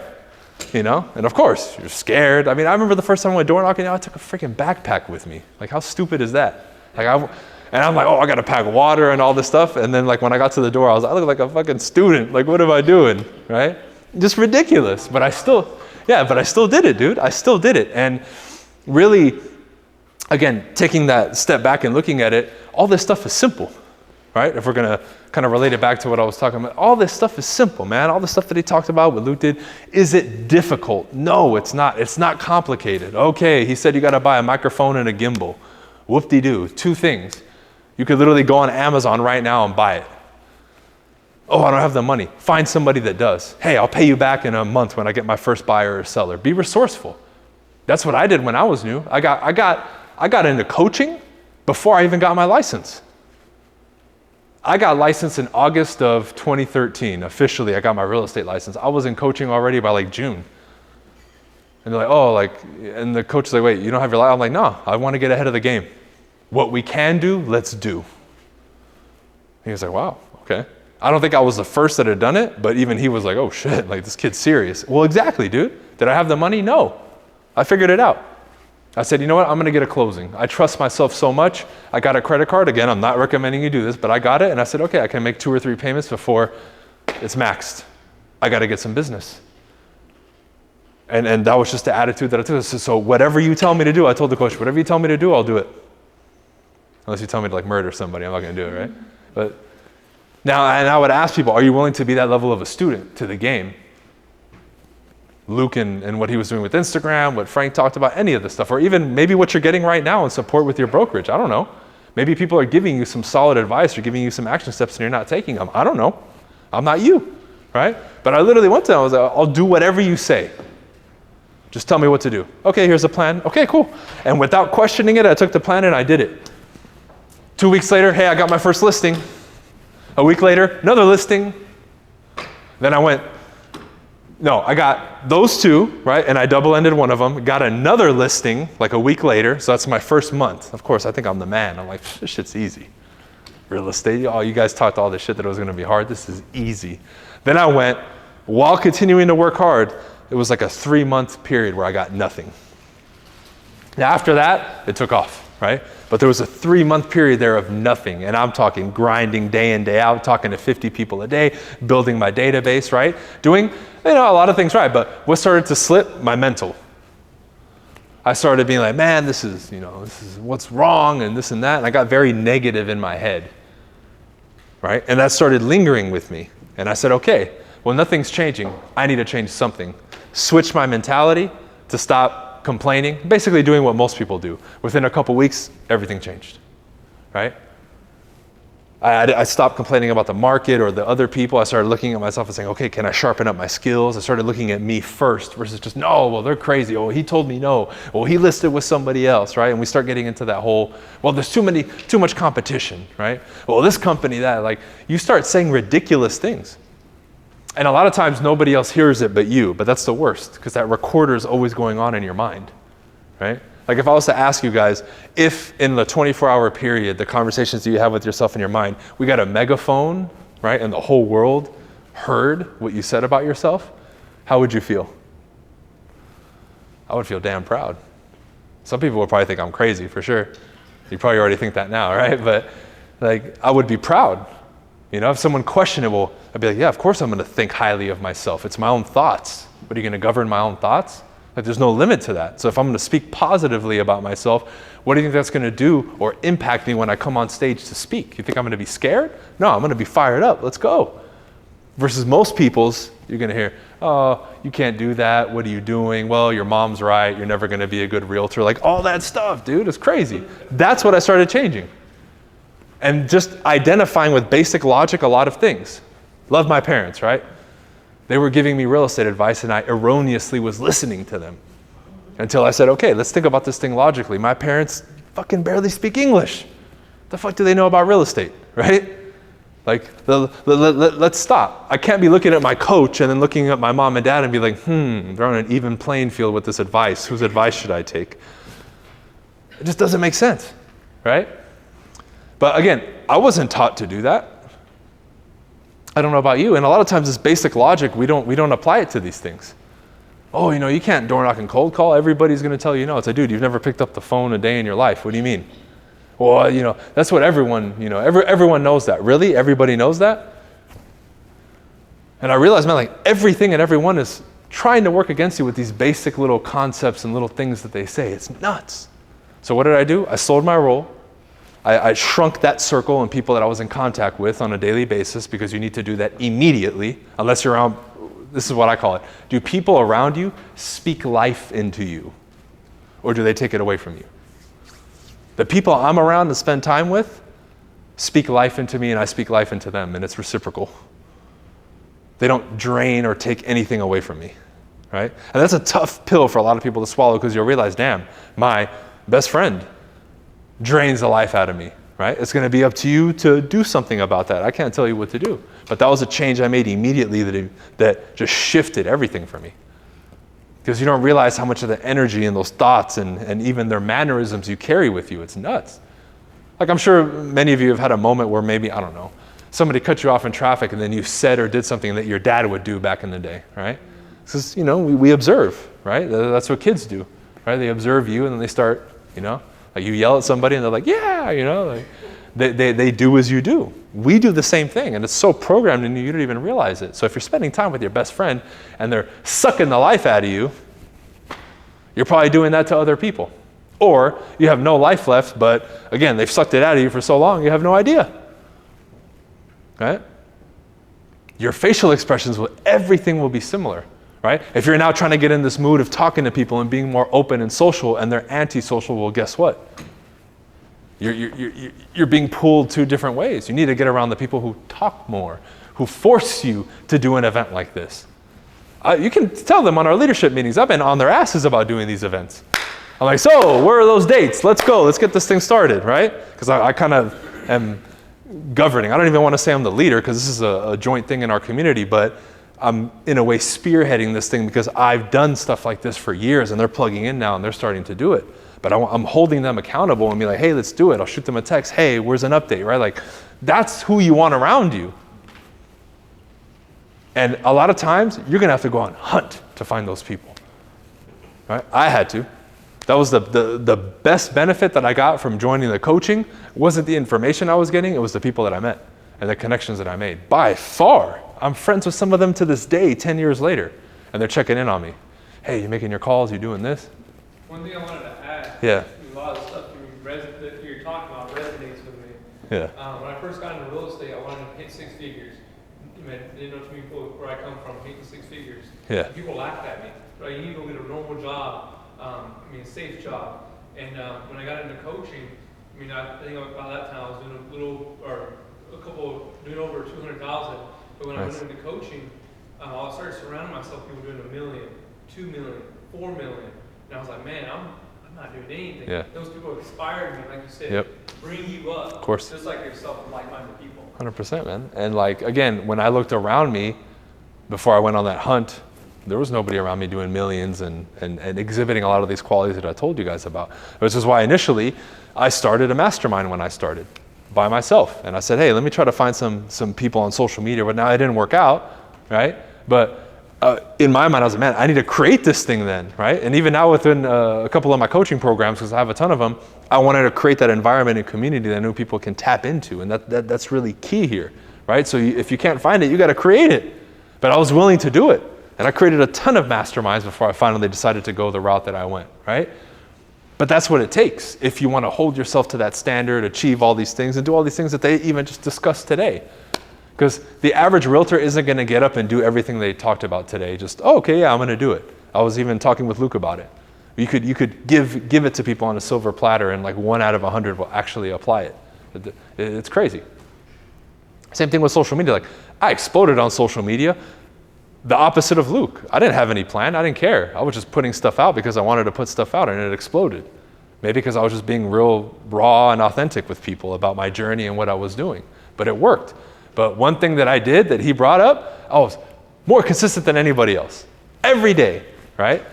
And of course, you're scared. I mean, I remember the first time I went door knocking, I took a freaking backpack with me. Like, how stupid is that? And I'm like, oh, I gotta pack water and all this stuff. And then like when I got to the door, I look like a fucking student. Like, what am I doing, right? Just ridiculous. But I still did it, dude. I still did it. And really, again, taking that step back and looking at it, all this stuff is simple, right? If we're gonna kind of relate it back to what I was talking about, all this stuff is simple, man. All the stuff that he talked about, what Luke did, is it difficult? No, it's not. It's not complicated. Okay, he said you gotta buy a microphone and a gimbal. Whoop-de-doo, 2 things. You could literally go on Amazon right now and buy it. Oh, I don't have the money. Find somebody that does. Hey, I'll pay you back in a month when I get my first buyer or seller. Be resourceful. That's what I did when I was new. I got into coaching before I even got my license. I got licensed in August of 2013. Officially, I got my real estate license. I was in coaching already by like June. And they're like, and the coach is like, wait, you don't have your license? I'm like, no, I want to get ahead of the game. What we can do, let's do. He was like, wow, okay. I don't think I was the first that had done it, but even he was like, oh shit, like this kid's serious. Well, exactly, dude. Did I have the money? No. I figured it out. I said, you know what? I'm going to get a closing. I trust myself so much. I got a credit card. Again, I'm not recommending you do this, but I got it. And I said, okay, I can make 2 or 3 payments before it's maxed. I got to get some business. And that was just the attitude that I took. So whatever you tell me to do, I told the coach, whatever you tell me to do, I'll do it. Unless you tell me to like murder somebody, I'm not going to do it, right? But now, and I would ask people, are you willing to be that level of a student to the game? Luke and what he was doing with Instagram, what Frank talked about, any of this stuff, or even maybe what you're getting right now in support with your brokerage. I don't know. Maybe people are giving you some solid advice or giving you some action steps and you're not taking them. I don't know. I'm not you, right? But I literally went to them. I was like, I'll do whatever you say. Just tell me what to do. Okay, here's a plan. Okay, cool. And without questioning it, I took the plan and I did it. 2 weeks later, hey, I got my first listing. A week later, another listing. Then I got those 2, right? And I double-ended one of them, got another listing like a week later. So that's my first month. Of course, I think I'm the man. I'm like, this shit's easy. Real estate, oh, you guys talked all this shit that it was gonna be hard. This is easy. Then I went, while continuing to work hard, it was like a 3-month period where I got nothing. Now after that, it took off, right? But there was a 3-month period there of nothing. And I'm talking grinding day in, day out, talking to 50 people a day, building my database, right? Doing, a lot of things right. But what started to slip? My mental. I started being like, man, this is what's wrong and this and that. And I got very negative in my head, right? And that started lingering with me. And I said, okay, well, nothing's changing. I need to change something. Switch my mentality to stop complaining, basically doing what most people do. Within a couple weeks, everything changed, right? I stopped complaining about the market or the other people. I started looking at myself and saying, okay, can I sharpen up my skills? I started looking at me first versus just, no, well, they're crazy. Oh, he told me no. Well, he listed with somebody else, right? And we start getting into that whole, well, there's too much competition, right? Well, this company, that, like, you start saying ridiculous things. And a lot of times nobody else hears it but you, but that's the worst because that recorder is always going on in your mind, right? Like if I was to ask you guys, if in the 24-hour period, the conversations that you have with yourself in your mind, we got a megaphone, right, and the whole world heard what you said about yourself, how would you feel? I would feel damn proud. Some people would probably think I'm crazy for sure. You probably already think that now, right? But like, I would be proud. You know, if someone questioned it, well, I'd be like, yeah, of course I'm gonna think highly of myself. It's my own thoughts. What, are you gonna govern my own thoughts? Like, there's no limit to that. So if I'm gonna speak positively about myself, what do you think that's gonna do or impact me when I come on stage to speak? You think I'm gonna be scared? No, I'm gonna be fired up. Let's go. Versus most people's, you're gonna hear, oh, you can't do that. What are you doing? Well, your mom's right. You're never gonna be a good realtor. Like all that stuff, dude, it's crazy. That's what I started changing. And just identifying with basic logic a lot of things. Love my parents, right? They were giving me real estate advice and I erroneously was listening to them. Until I said, okay, let's think about this thing logically. My parents fucking barely speak English. The fuck do they know about real estate, right? Like, let's stop. I can't be looking at my coach and then looking at my mom and dad and be like, they're on an even playing field with this advice. Whose advice should I take? It just doesn't make sense, right? But again, I wasn't taught to do that. I don't know about you. And a lot of times this basic logic, we don't apply it to these things. Oh, you know, you can't door knock and cold call. Everybody's going to tell you no. It's like, dude, you've never picked up the phone a day in your life. What do you mean? Well, you know, that's what everyone, you know, everyone knows that. Really? Everybody knows that? And I realized, man, like everything and everyone is trying to work against you with these basic little concepts and little things that they say. It's nuts. So what did I do? I sold my role. I shrunk that circle and people that I was in contact with on a daily basis because you need to do that immediately, unless you're around, this is what I call it. Do people around you speak life into you? Or do they take it away from you? The people I'm around and spend time with speak life into me and I speak life into them, and it's reciprocal. They don't drain or take anything away from me, right? And that's a tough pill for a lot of people to swallow because you'll realize, damn, my best friend drains the life out of me, right? It's going to be up to you to do something about that. I can't tell you what to do. But that was a change I made immediately that just shifted everything for me. Because you don't realize how much of the energy and those thoughts and even their mannerisms you carry with you. It's nuts. Like I'm sure many of you have had a moment where maybe, I don't know, somebody cut you off in traffic and then you said or did something that your dad would do back in the day, right? Because, you know, we observe, right? That's what kids do, right? They observe you and then they start, you know, like you yell at somebody and they're like, yeah, you know, like they do as you do. We do the same thing and it's so programmed in you, you don't even realize it. So if you're spending time with your best friend and they're sucking the life out of you, you're probably doing that to other people. Or you have no life left, but again, they've sucked it out of you for so long, you have no idea, right? Your facial expressions, everything will be similar. Right? If you're now trying to get in this mood of talking to people and being more open and social and they're antisocial, well, guess what? You're being pulled two different ways. You need to get around the people who talk more, who force you to do an event like this. You can tell them on our leadership meetings, I've been on their asses about doing these events. I'm like, so where are those dates? Let's go. Let's get this thing started, right? Because I kind of am governing. I don't even want to say I'm the leader because this is a joint thing in our community, but I'm in a way spearheading this thing because I've done stuff like this for years and they're plugging in now and they're starting to do it. But I'm holding them accountable and be like, hey, let's do it. I'll shoot them a text. Hey, where's an update, right? Like that's who you want around you. And a lot of times you're going to have to go on hunt to find those people, right? I had to. That was the best benefit that I got from joining the coaching. It wasn't the information I was getting. It was the people that I met and the connections that I made. By far, I'm friends with some of them to this day, 10 years later, and they're checking in on me. Hey, you making your calls? You doing this? One thing I wanted to add, yeah. A lot of stuff that you're talking about resonates with me. Yeah. When I first got into real estate, I wanted to hit six figures. I didn't know too many people where I come from hitting six figures. Yeah. People laughed at me. Right? You need to go get a normal job, a safe job. And when I got into coaching, I think about that time I was doing a doing over 200,000. But when I Nice. went into coaching, I started surrounding myself with people doing $1 million, $2 million, $4 million. And I was like, man, I'm not doing anything. Yeah. Those people inspired me, like you said, Yep. bring you up. Of course. Just like yourself, like-minded people. 100%, man. And like, again, when I looked around me before I went on that hunt, there was nobody around me doing millions and exhibiting a lot of these qualities that I told you guys about. Which is why initially I started a mastermind when I started by myself. And I said, hey, let me try to find some people on social media. But now it didn't work out, right? But in my mind, I was like, man, I need to create this thing then, right? And even now within a couple of my coaching programs, because I have a ton of them, I wanted to create that environment and community that I knew people can tap into. And that's really key here, right? So if you can't find it, you got to create it. But I was willing to do it. And I created a ton of masterminds before I finally decided to go the route that I went, right? But that's what it takes if you want to hold yourself to that standard, achieve all these things, and do all these things that they even just discussed today. Because the average realtor isn't going to get up and do everything they talked about today. Just, oh, okay, yeah, I'm going to do it. I was even talking with Luke about it. You could give it to people on a silver platter, and like 1 out of 100 will actually apply it. It's crazy. Same thing with social media. Like, I exploded on social media. The opposite of Luke. I didn't have any plan. I didn't care. I was just putting stuff out because I wanted to put stuff out, and it exploded. Maybe because I was just being real raw and authentic with people about my journey and what I was doing. But it worked. But one thing that I did that he brought up, I was more consistent than anybody else. Every day, right?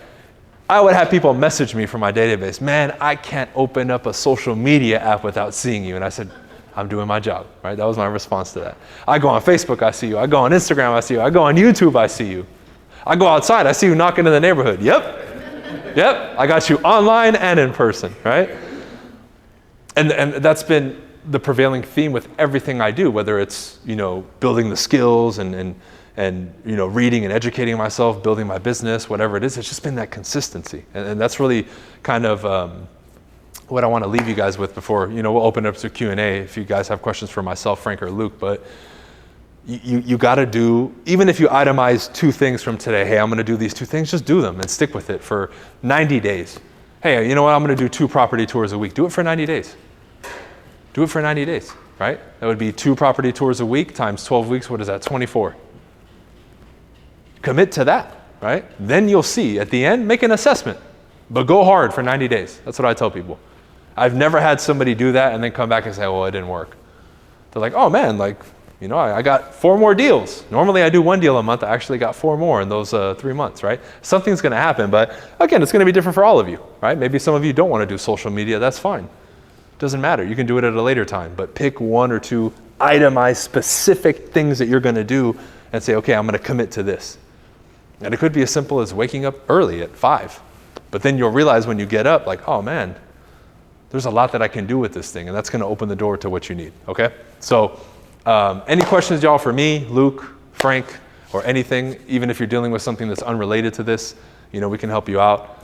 I would have people message me from my database, man, I can't open up a social media app without seeing you. And I said, I'm doing my job, right? That was my response to that. I go on Facebook, I see you. I go on Instagram, I see you. I go on YouTube, I see you. I go outside, I see you knocking in the neighborhood. Yep, I got you online and in person, right? And that's been the prevailing theme with everything I do, whether it's, building the skills and reading and educating myself, building my business, whatever it is. It's just been that consistency. And that's really kind of what I want to leave you guys with before, we'll open it up to Q&A if you guys have questions for myself, Frank, or Luke. But you got to do, even if you itemize 2 things from today, hey, I'm going to do these 2 things, just do them and stick with it for 90 days. Hey, you know what? I'm going to do 2 property tours a week. Do it for 90 days. Do it for 90 days, right? That would be 2 property tours a week times 12 weeks. What is that? 24. Commit to that, right? Then you'll see at the end, make an assessment, but go hard for 90 days. That's what I tell people. I've never had somebody do that and then come back and say, well, it didn't work. They're like, oh man, I got 4 more deals. Normally I do 1 deal a month. I actually got 4 more in those 3 months, right? Something's going to happen, but again, it's going to be different for all of you, right? Maybe some of you don't want to do social media. That's fine. Doesn't matter. You can do it at a later time, but pick 1 or 2 itemized specific things that you're going to do and say, okay, I'm going to commit to this. And it could be as simple as waking up early at 5. But then you'll realize when you get up, like, oh man, there's a lot that I can do with this thing, and that's going to open the door to what you need, okay? So any questions, y'all, for me, Luke, Frank, or anything, even if you're dealing with something that's unrelated to this, we can help you out.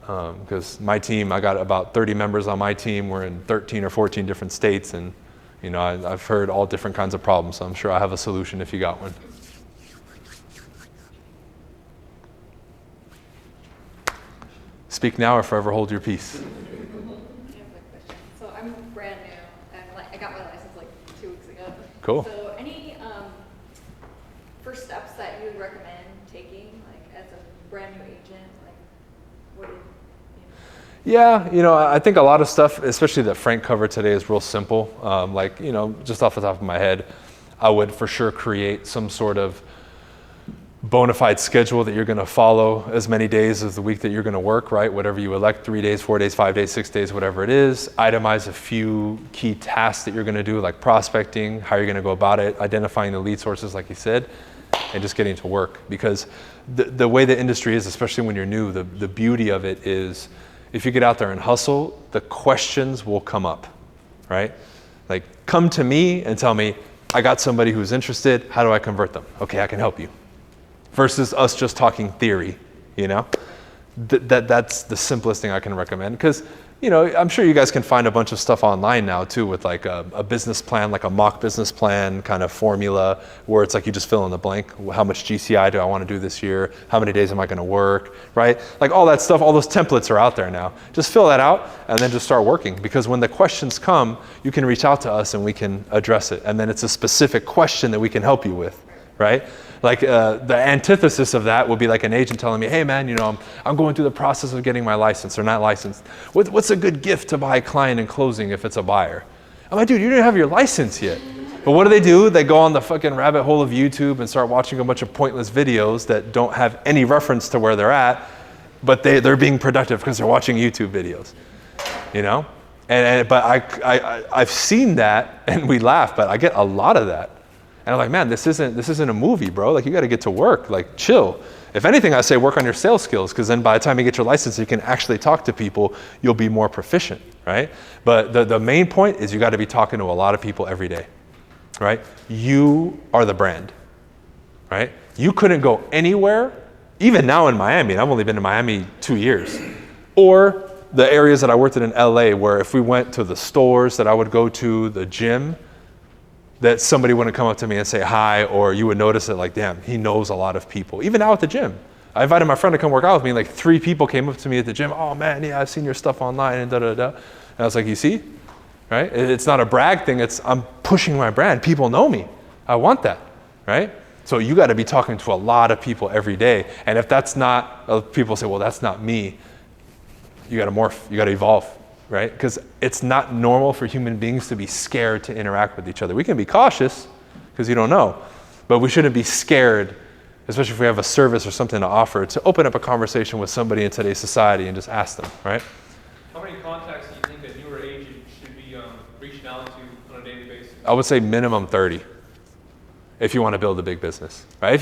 Because my team, I got about 30 members on my team. We're in 13 or 14 different states, and I've heard all different kinds of problems, so I'm sure I have a solution if you got one. Speak now or forever hold your peace. I have a question. So I'm brand new, and I got my license 2 weeks ago. Cool. So any first steps that you would recommend taking, as a brand new agent, what do you? Yeah, I think a lot of stuff, especially that Frank covered today, is real simple. Just off the top of my head, I would for sure create some sort of bona fide schedule that you're going to follow as many days as the week that you're going to work, right? Whatever you elect, 3 days, 4 days, 5 days, 6 days, whatever it is. Itemize a few key tasks that you're going to do, like prospecting, how you're going to go about it, identifying the lead sources, like you said, and just getting to work. Because the way the industry is, especially when you're new, the beauty of it is if you get out there and hustle, the questions will come up, right? Like, come to me and tell me, I got somebody who's interested, how do I convert them? Okay, I can help you. Versus us just talking theory, That's the simplest thing I can recommend. Because, I'm sure you guys can find a bunch of stuff online now too with like a business plan, like a mock business plan kind of formula where it's like you just fill in the blank. How much GCI do I want to do this year? How many days am I going to work, right? Like all that stuff, all those templates are out there now. Just fill that out and then just start working, because when the questions come, you can reach out to us and we can address it. And then it's a specific question that we can help you with, right? Like the antithesis of that would be like an agent telling me, hey man, I'm going through the process of getting my license or not licensed. What's a good gift to buy a client in closing if it's a buyer? I'm like, dude, you didn't have your license yet. But what do? They go on the fucking rabbit hole of YouTube and start watching a bunch of pointless videos that don't have any reference to where they're at, but they're being productive because they're watching YouTube videos, But I've seen that and we laugh, but I get a lot of that. And I'm like, man, this isn't a movie, bro. Like, you got to get to work. Like, chill. If anything, I say work on your sales skills, because then by the time you get your license, you can actually talk to people. You'll be more proficient, right? But the main point is you got to be talking to a lot of people every day, right? You are the brand, right? You couldn't go anywhere, even now in Miami. And I've only been in Miami 2 years. Or the areas that I worked in LA, where if we went to the stores that I would go to, the gym, that somebody wouldn't come up to me and say hi, or you would notice it like, damn, he knows a lot of people. Even now at the gym. I invited my friend to come work out with me, like 3 people came up to me at the gym, oh man, yeah, I've seen your stuff online and da-da-da. And I was like, you see, right? It's not a brag thing, I'm pushing my brand. People know me. I want that, right? So you gotta be talking to a lot of people every day. And if that's not, people say, well, that's not me. You gotta morph, you gotta evolve. Right? Because it's not normal for human beings to be scared to interact with each other. We can be cautious because you don't know, but we shouldn't be scared, especially if we have a service or something to offer, to open up a conversation with somebody in today's society and just ask them, right? How many contacts do you think a newer agent should be reaching out to on a daily basis? I would say minimum 30 if you want to build a big business, right?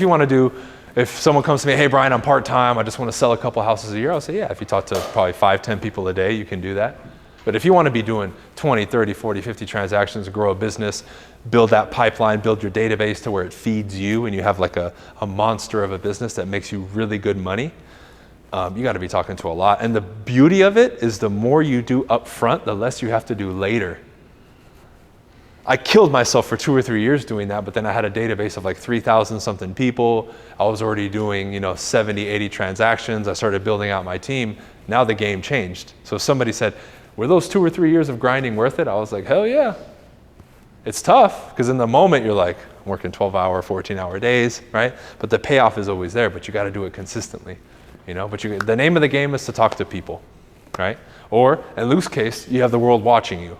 If someone comes to me, hey Bryan, I'm part-time, I just want to sell a couple houses a year, I'll say, yeah, if you talk to probably 5-10 people a day, you can do that. But if you want to be doing 20, 30, 40, 50 transactions, grow a business, build that pipeline, build your database to where it feeds you and you have like a monster of a business that makes you really good money, you got to be talking to a lot. And the beauty of it is the more you do up front, the less you have to do later. I killed myself for 2 or 3 years doing that, but then I had a database of like 3,000 something people. I was already doing 70, 80 transactions. I started building out my team. Now the game changed. So if somebody said, were those 2 or 3 years of grinding worth it? I was like, hell yeah. It's tough, because in the moment you're like, I'm working 12-hour, 14-hour days, right? But the payoff is always there, but you got to do it consistently, But the name of the game is to talk to people, right? Or, in Luke's case, you have the world watching you.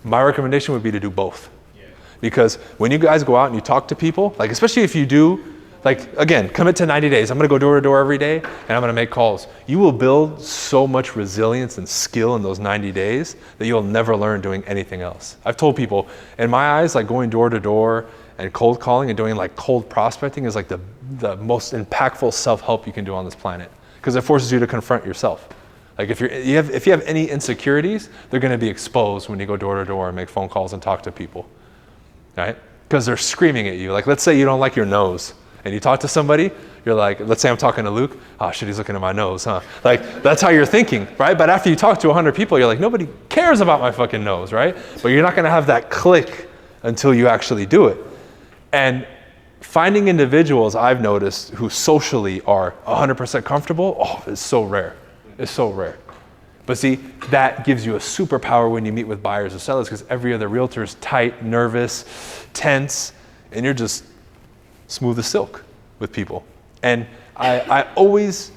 My recommendation would be to do both. Yeah. Because when you guys go out and you talk to people, like especially if you do, like again, commit to 90 days. I'm gonna go door to door every day and I'm gonna make calls. You will build so much resilience and skill in those 90 days that you'll never learn doing anything else. I've told people, in my eyes, like going door to door and cold calling and doing like cold prospecting is like the most impactful self-help you can do on this planet, because it forces you to confront yourself. Like if you have any insecurities, they're going to be exposed when you go door to door and make phone calls and talk to people, right? Because they're screaming at you. Like let's say you don't like your nose and you talk to somebody, you're like, let's say I'm talking to Luke, oh shit, he's looking at my nose, huh? Like that's how you're thinking, right? But after you talk to 100 people, you're like, nobody cares about my fucking nose, right? But you're not going to have that click until you actually do it. And finding individuals I've noticed who socially are 100% comfortable, is so rare. It's so rare. But see, that gives you a superpower when you meet with buyers or sellers, because every other realtor is tight, nervous, tense, and you're just smooth as silk with people. And I always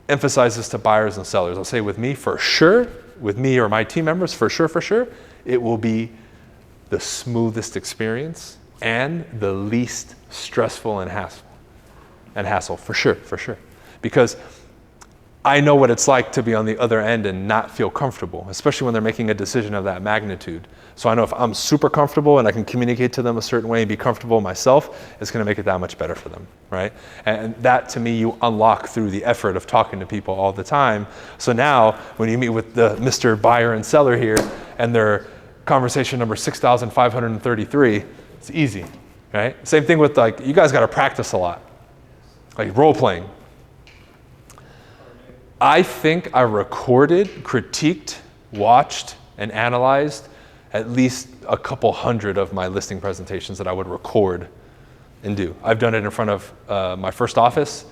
emphasize this to buyers and sellers. I'll say with me, for sure, with me or my team members, for sure, it will be the smoothest experience and the least stressful and hassle, for sure. Because I know what it's like to be on the other end and not feel comfortable, especially when they're making a decision of that magnitude. So I know if I'm super comfortable and I can communicate to them a certain way and be comfortable myself, it's going to make it that much better for them, right? And that, to me, you unlock through the effort of talking to people all the time. So now, when you meet with the Mr. Buyer and Seller here, and their conversation number 6,533, it's easy, right? Same thing with you guys got to practice a lot, like role playing. I think I recorded, critiqued watched and analyzed at least a couple hundred of my listing presentations that I would record and do. I've done it in front of my first office.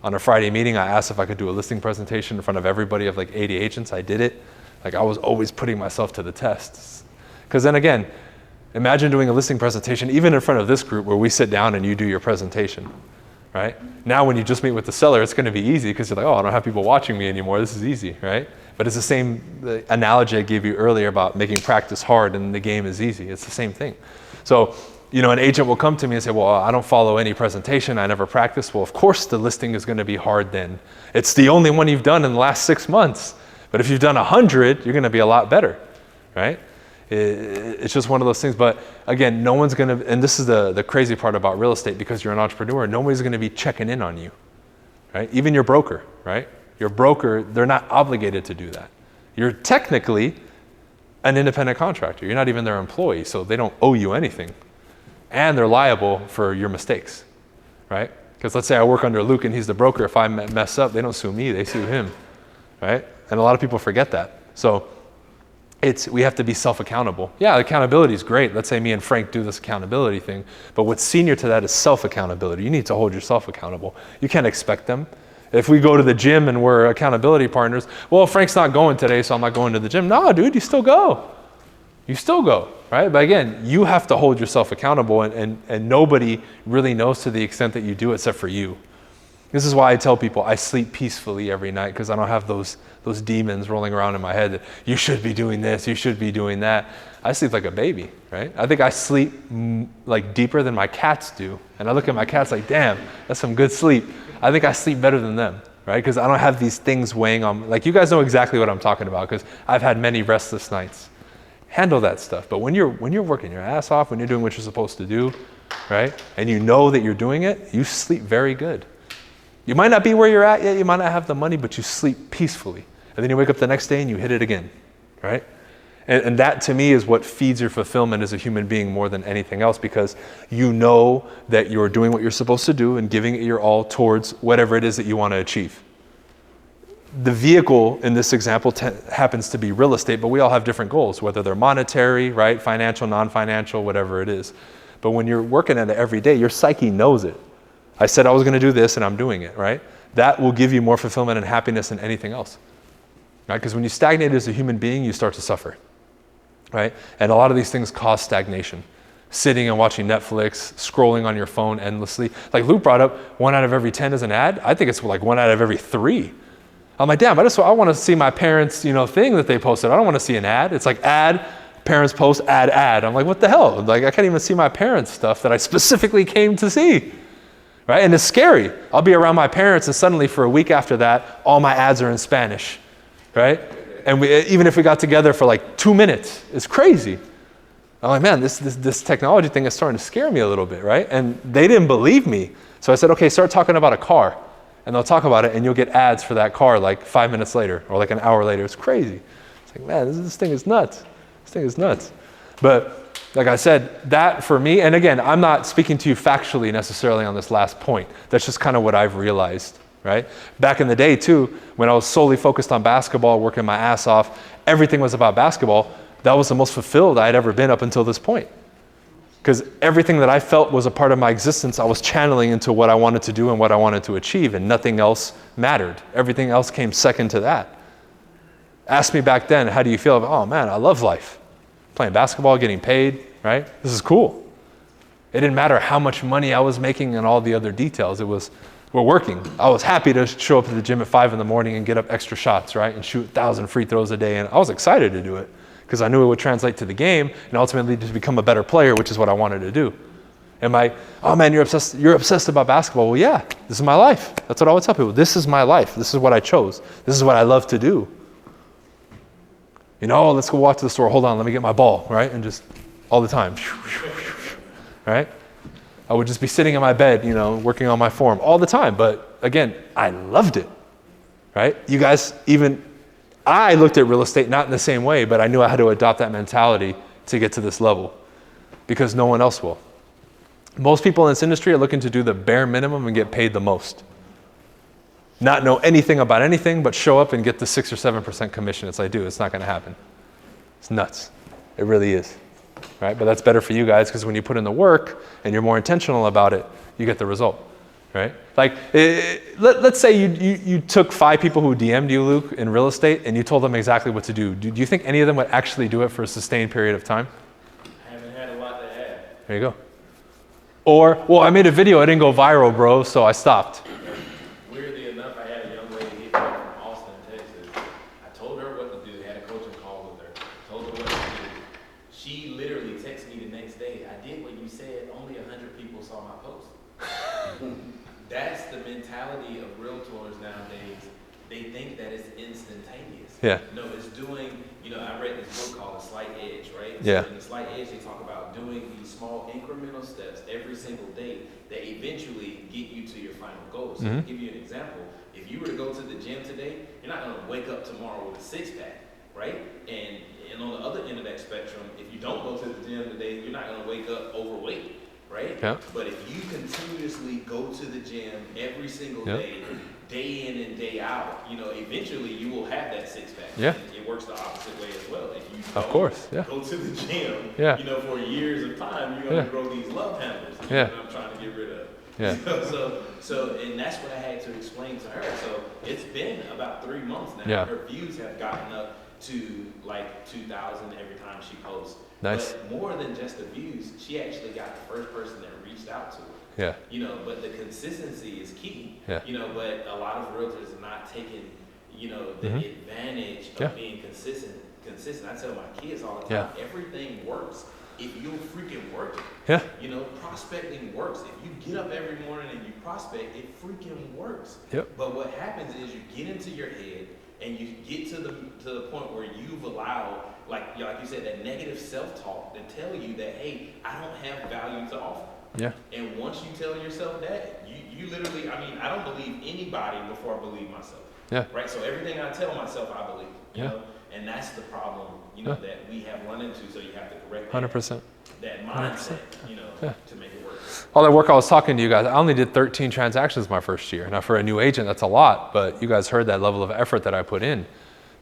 On a Friday meeting, I asked if I could do a listing presentation in front of everybody of like 80 agents. I did it. Like, I was always putting myself to the test. Because then again, imagine doing a listing presentation even in front of this group where we sit down and you do your presentation, right? Now when you just meet with the seller, it's going to be easy because you're like, oh, I don't have people watching me anymore. This is easy, right? But it's the same analogy I gave you earlier about making practice hard and the game is easy. It's the same thing. So, you know, an agent will come to me and say, well, I don't follow any presentation. I never practice. Well, of course the listing is going to be hard then. It's the only one you've done in the last 6 months. But if you've done 100, you're going to be a lot better, right? It's just one of those things. But again, no one's going to, and this is the crazy part about real estate, because you're an entrepreneur, nobody's going to be checking in on you, right? Even your broker, right? Your broker, they're not obligated to do that. You're technically an independent contractor. You're not even their employee, so they don't owe you anything. And they're liable for your mistakes, right? Because let's say I work under Luke and he's the broker. If I mess up, they don't sue me, they sue him, right? And a lot of people forget that. So we have to be self-accountable. Yeah, accountability is great. Let's say me and Frank do this accountability thing, but what's senior to that is self-accountability. You need to hold yourself accountable. You can't expect them. If we go to the gym and we're accountability partners, well, Frank's not going today, so I'm not going to the gym. No, dude, you still go. You still go, right? But again, you have to hold yourself accountable, and nobody really knows to the extent that you do except for you. This is why I tell people I sleep peacefully every night, because I don't have those demons rolling around in my head that you should be doing this, you should be doing that. I sleep like a baby, right? I think I sleep like deeper than my cats do. And I look at my cats like, damn, that's some good sleep. I think I sleep better than them, right? Because I don't have these things weighing on me. Like, you guys know exactly what I'm talking about, because I've had many restless nights. Handle that stuff. But when you're working your ass off, when you're doing what you're supposed to do, right? And you know that you're doing it, you sleep very good. You might not be where you're at yet, you might not have the money, but you sleep peacefully. And then you wake up the next day and you hit it again, right? And that to me is what feeds your fulfillment as a human being more than anything else, because you know that you're doing what you're supposed to do and giving it your all towards whatever it is that you want to achieve. The vehicle in this example happens to be real estate, but we all have different goals, whether they're monetary, right, financial, non-financial, whatever it is. But when you're working at it every day, your psyche knows it. I said I was going to do this and I'm doing it, right? That will give you more fulfillment and happiness than anything else, right? Because when you stagnate as a human being, you start to suffer, right? And a lot of these things cause stagnation. Sitting and watching Netflix, scrolling on your phone endlessly. Like Luke brought up, 1 out of every 10 is an ad. I think it's like 1 out of every 3. I'm like, damn, I want to see my parents' thing that they posted. I don't want to see an ad. It's like ad, parents post, ad. I'm like, what the hell? Like, I can't even see my parents' stuff that I specifically came to see, right? And it's scary. I'll be around my parents and suddenly for a week after that, all my ads are in Spanish, right? And even if we got together for like 2 minutes, it's crazy. I'm like, man, this technology thing is starting to scare me a little bit, right? And they didn't believe me. So I said, okay, start talking about a car. And they'll talk about it, and you'll get ads for that car like 5 minutes later or like an hour later. It's crazy. It's like, man, this thing is nuts. This thing is nuts. But like I said, that for me, and again, I'm not speaking to you factually necessarily on this last point. That's just kind of what I've realized, right? Back in the day too, when I was solely focused on basketball, working my ass off, everything was about basketball. That was the most fulfilled I had ever been up until this point. Because everything that I felt was a part of my existence, I was channeling into what I wanted to do and what I wanted to achieve, and nothing else mattered. Everything else came second to that. Ask me back then, how do you feel? Oh man, I love life. Playing basketball, getting paid, right? This is cool. It didn't matter how much money I was making and all the other details. It was, we're working. I was happy to show up at the gym at 5 a.m. and get up extra shots, right? And shoot 1,000 free throws a day, and I was excited to do it, because I knew it would translate to the game and ultimately to become a better player, which is what I wanted to do. Am I, oh man, you're obsessed about basketball. Well, yeah, this is my life. That's what I always tell people. This is my life. This is what I chose. This is what I love to do. Oh, let's go walk to the store. Hold on, let me get my ball, right? And just all the time, right? I would just be sitting in my bed, working on my form all the time. But again, I loved it, right? You guys, I looked at real estate not in the same way, but I knew I had to adopt that mentality to get to this level, because no one else will. Most people in this industry are looking to do the bare minimum and get paid the most. not know anything about anything, but show up and get the 6 or 7% commission. It's like, dude, it's not going to happen. It's nuts. It really is. Right? But that's better for you guys because when you put in the work and you're more intentional about it, you get the result. Right? Like, let's say you took 5 people who DM'd you, Luke, in real estate, and you told them exactly what to do. Do you think any of them would actually do it for a sustained period of time? I haven't had a lot to add. There you go. Or, well, I made a video, it didn't go viral, bro, so I stopped. Weirdly enough, I had a young lady hit me from Austin, Texas. I told her what to do, had a coaching call with her, told her what to do. She literally texted me the next day, I did what you said, only 100 people saw my post. That's the mentality of realtors nowadays. They think that it's instantaneous. Yeah. No, it's doing, I read this book called The Slight Edge, right? Yeah. So in The Slight Edge, they talk about doing these small incremental steps every single day that eventually get you to your final goal. So to give you an example, if you were to go to the gym today, you're not going to wake up tomorrow with a 6-pack, right? And on the other end of that spectrum, if you don't go to the gym today, you're not going to wake up overweight. Right? Yeah. But if you continuously go to the gym every single day, day in and day out, eventually you will have that 6-pack. Yeah. And it works the opposite way as well. If you Of course, yeah. go to the gym, Yeah. For years of time, you're going to grow these love handles that I'm trying to get rid of. Yeah. So, and that's what I had to explain to her. So it's been about 3 months now. Yeah. Her views have gotten up to like 2,000 every time she posts. Nice. But more than just the views, she actually got the first person that reached out to her. Yeah. But the consistency is key. Yeah. But a lot of realtors are not taking, the advantage of being consistent. I tell my kids all the time, everything works if you freaking work it. Yeah. Prospecting works. If you get up every morning and you prospect, it freaking works. Yep. But what happens is you get into your head and you get to the point where you've allowed, like you said, that negative self-talk to tell you that, hey, I don't have value to offer. Yeah. And once you tell yourself that, you literally, I don't believe anybody before I believe myself. Yeah. Right? So everything I tell myself, I believe. You Yeah. know? And that's the problem, that we have run into, so you have to correct 100%. that mindset, to make it work. All that work I was talking to you guys, I only did 13 transactions my first year. Now for a new agent, that's a lot, but you guys heard that level of effort that I put in.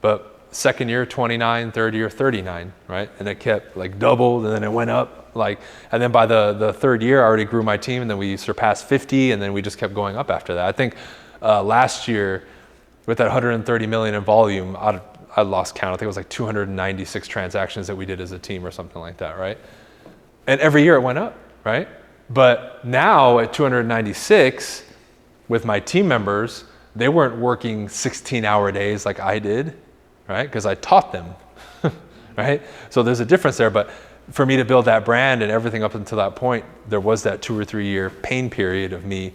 But second year, 29, third year, 39, right? And it kept like doubled and then it went up. And then by the third year, I already grew my team and then we surpassed 50 and then we just kept going up after that. I think last year with that 130 million in volume, I lost count. I think it was like 296 transactions that we did as a team or something like that, right? And every year it went up, right? But now at 296, with my team members, they weren't working 16-hour days like I did, right? Because I taught them, right? So there's a difference there. But for me to build that brand and everything up until that point, there was that 2 or 3 year pain period of me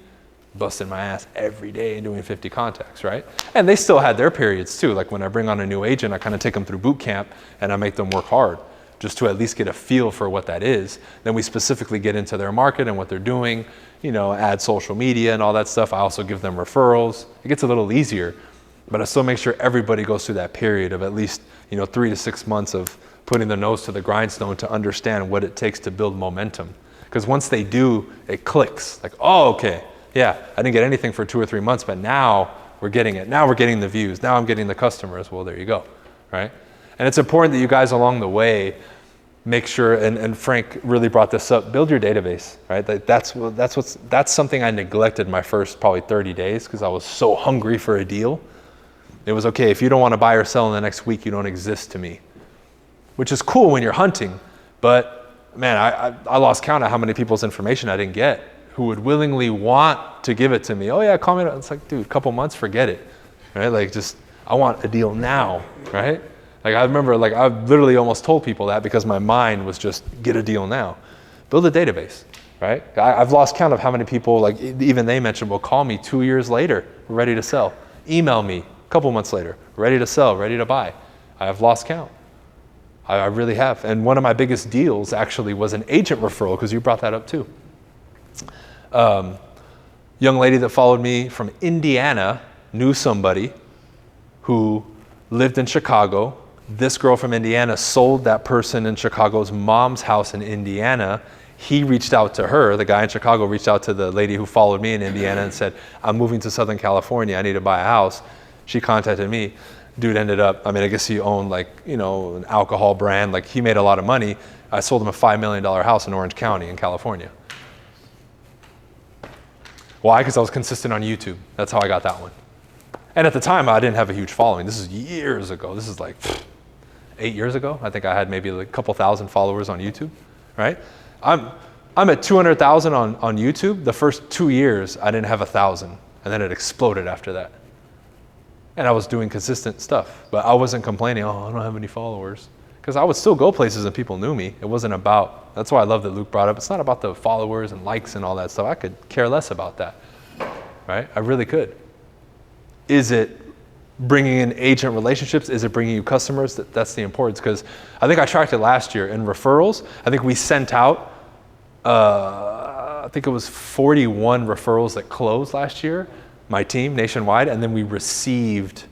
busting my ass every day and doing 50 contacts, right? And they still had their periods too. Like when I bring on a new agent, I kind of take them through boot camp and I make them work hard just to at least get a feel for what that is. Then we specifically get into their market and what they're doing, add social media and all that stuff. I also give them referrals. It gets a little easier, but I still make sure everybody goes through that period of at least, 3 to 6 months of putting their nose to the grindstone to understand what it takes to build momentum. Because once they do, it clicks. Like, oh, okay. Yeah, I didn't get anything for 2 or 3 months, but now we're getting it. Now we're getting the views. Now I'm getting the customers. Well, there you go, right? And it's important that you guys along the way make sure, and Frank really brought this up, build your database, right? That's something I neglected my first probably 30 days because I was so hungry for a deal. It was okay, if you don't want to buy or sell in the next week, you don't exist to me, which is cool when you're hunting, but man, I lost count of how many people's information I didn't get who would willingly want to give it to me. Oh yeah, call me. It's like, dude, a couple months, forget it, right? Like I want a deal now, right? Like I remember, I literally almost told people that because my mind was just get a deal now. Build a database, right? I've lost count of how many people, even they mentioned, will call me 2 years later, ready to sell. Email me a couple months later, ready to sell, ready to buy. I have lost count. I really have. And one of my biggest deals actually was an agent referral because you brought that up too. Young lady that followed me from Indiana knew somebody who lived in Chicago. This girl from Indiana sold that person in Chicago's mom's house in Indiana, He reached out to her, the guy in Chicago reached out to the lady who followed me in Indiana and said, I'm moving to Southern California, I need to buy a house. She contacted me. Dude ended up, I guess he owned an alcohol brand, he made a lot of money. I sold him a $5 million house in Orange County in California. Why? Because I was consistent on YouTube. That's how I got that one. And at the time, I didn't have a huge following. This is years ago. This is 8 years ago. I think I had maybe a couple thousand followers on YouTube, right? I'm at 200,000 on YouTube. The first 2 years, I didn't have 1,000, and then it exploded after that. And I was doing consistent stuff, but I wasn't complaining, I don't have any followers. Because I would still go places and people knew me. It wasn't about, that's why I love that Luke brought up, it's not about the followers and likes and all that stuff. I could care less about that, right? I really could. Is it bringing in agent relationships? Is it bringing you customers? That's the importance, because I think I tracked it last year in referrals. I think we sent out, I think it was 41 referrals that closed last year, my team nationwide, and then we received,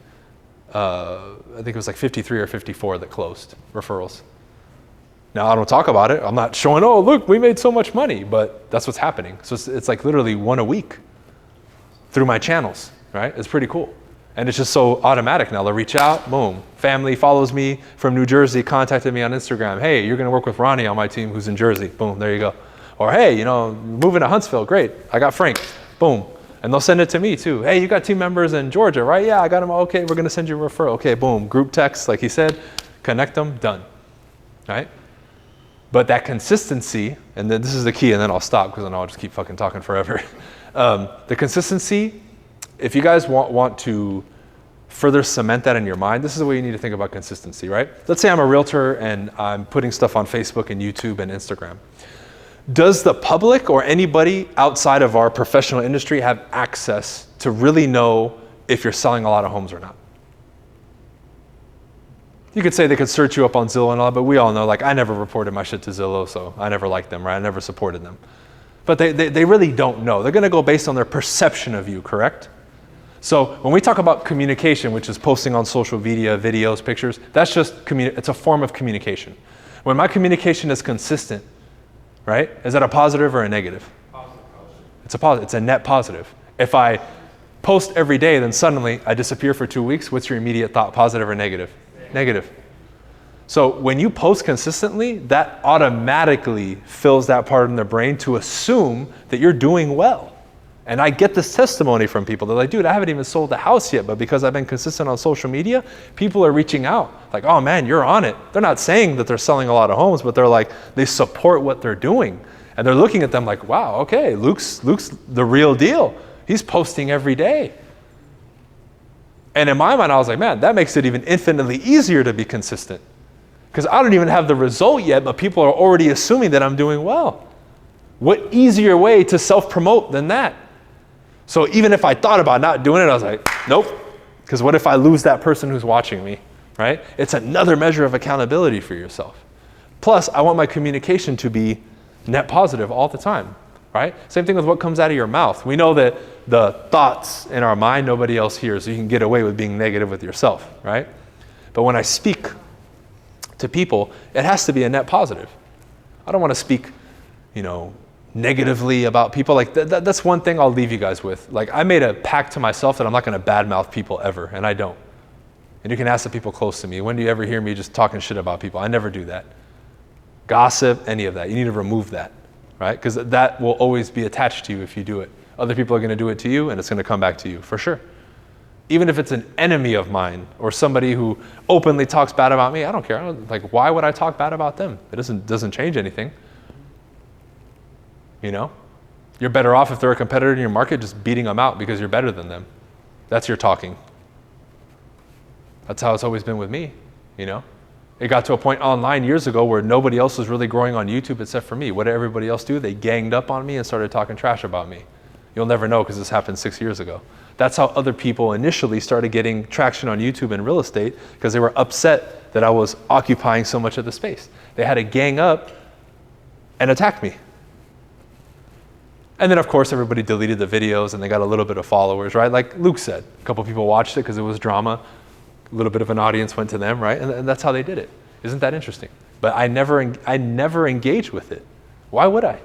I think it was 53 or 54 that closed referrals. Now I don't talk about it. I'm not showing, look, we made so much money, but that's what's happening. So it's literally one a week through my channels, right? It's pretty cool. And it's just so automatic now. They'll reach out, boom. Family follows me from New Jersey, contacted me on Instagram. Hey, you're gonna work with Ronnie on my team who's in Jersey. Boom, there you go. Or hey, moving to Huntsville, great. I got Frank, boom. And they'll send it to me too. Hey, you got team members in Georgia, right? Yeah, I got them. Okay, we're gonna send you a referral. Okay, boom, group text, like he said, connect them, done, right? But that consistency, and then this is the key, and then I'll stop because I know I'll just keep fucking talking forever. The consistency, if you guys want to further cement that in your mind, this is the way you need to think about consistency, right? Let's say I'm a realtor and I'm putting stuff on Facebook and YouTube and Instagram. Does the public or anybody outside of our professional industry have access to really know if you're selling a lot of homes or not? You could say they could search you up on Zillow and all, but we all know, I never reported my shit to Zillow, so I never liked them, right? I never supported them. But they really don't know. They're gonna go based on their perception of you, correct? So when we talk about communication, which is posting on social media, videos, pictures, that's just, it's a form of communication. When my communication is consistent, right? Is that a positive or a negative? Positive. It's a positive, it's a net positive. If I post every day, then suddenly I disappear for 2 weeks, what's your immediate thought, positive or negative? Negative. So when you post consistently, that automatically fills that part in the brain to assume that you're doing well. And I get this testimony from people. They're like, dude, I haven't even sold the house yet, but because I've been consistent on social media, people are reaching out. Like, oh man, you're on it. They're not saying that they're selling a lot of homes, but they're like, they support what they're doing. And they're looking at them like, wow, okay, Luke's the real deal. He's posting every day. And in my mind, I was like, man, that makes it even infinitely easier to be consistent. Because I don't even have the result yet, but people are already assuming that I'm doing well. What easier way to self-promote than that? So even if I thought about not doing it, I was like, nope. Because what if I lose that person who's watching me, right? It's another measure of accountability for yourself. Plus, I want my communication to be net positive all the time, right? Same thing with what comes out of your mouth. We know that the thoughts in our mind, nobody else hears, so you can get away with being negative with yourself, right? But when I speak to people, it has to be a net positive. I don't want to speak, negatively about people. That's one thing I'll leave you guys with. I made a pact to myself that I'm not going to badmouth people ever, and I don't. And you can ask the people close to me, when do you ever hear me just talking shit about people? I never do that. Gossip, any of that. You need to remove that, right? Because that will always be attached to you if you do it. Other people are going to do it to you, and it's going to come back to you, for sure. Even if it's an enemy of mine or somebody who openly talks bad about me, I don't care. Why would I talk bad about them? It doesn't change anything. You're better off if they're a competitor in your market, just beating them out because you're better than them. That's your talking. That's how it's always been with me, It got to a point online years ago where nobody else was really growing on YouTube except for me. What did everybody else do? They ganged up on me and started talking trash about me. You'll never know because this happened 6 years ago. That's how other people initially started getting traction on YouTube and real estate, because they were upset that I was occupying so much of the space. They had to gang up and attack me. And then, of course, everybody deleted the videos and they got a little bit of followers, right? Like Luke said, a couple people watched it because it was drama. A little bit of an audience went to them, right? And that's how they did it. Isn't that interesting? But I never engaged with it. Why would I?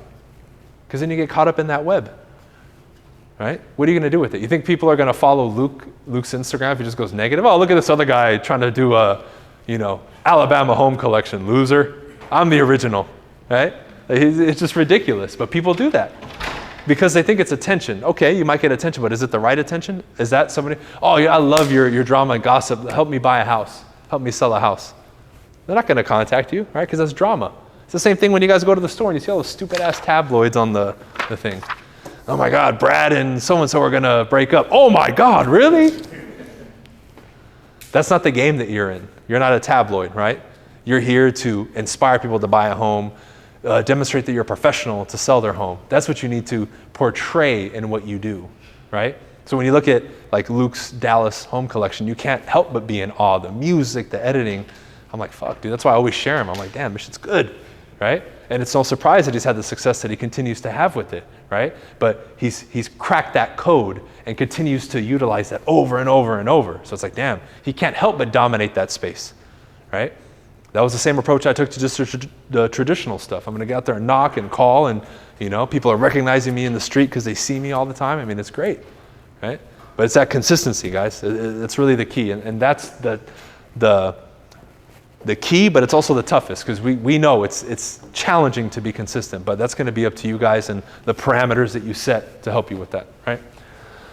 Because then you get caught up in that web, right? What are you going to do with it? You think people are going to follow Luke's Instagram if he just goes negative? Oh, look at this other guy trying to do a, Alabama home collection. Loser. I'm the original, right? It's just ridiculous, but people do that because they think it's attention. Okay, you might get attention, but is it the right attention? Is that somebody, oh yeah, I love your drama and gossip. Help me buy a house. Help me sell a house. They're not going to contact you, right? Because that's drama. It's the same thing when you guys go to the store and you see all those stupid ass tabloids on the thing. Oh my God, Brad and so-and-so are going to break up. Oh my God, really? That's not the game that you're in. You're not a tabloid, right? You're here to inspire people to buy a home, demonstrate that you're a professional to sell their home. That's what you need to portray in what you do, right? So when you look at like Luke's Dallas home collection, you can't help but be in awe. The music, the editing. I'm like, fuck, dude, that's why I always share them. I'm like, damn, this shit's good, right? And it's no surprise that he's had the success that he continues to have with it, right? But he's cracked that code and continues to utilize that over and over and over. So it's like, damn, he can't help but dominate that space, right? That was the same approach I took to just the traditional stuff. I'm going to get out there and knock and call, and people are recognizing me in the street because they see me all the time. I mean, it's great, right? But it's that consistency, guys. It's really the key, and that's the key, but it's also the toughest because we know it's challenging to be consistent. But that's going to be up to you guys and the parameters that you set to help you with that, right?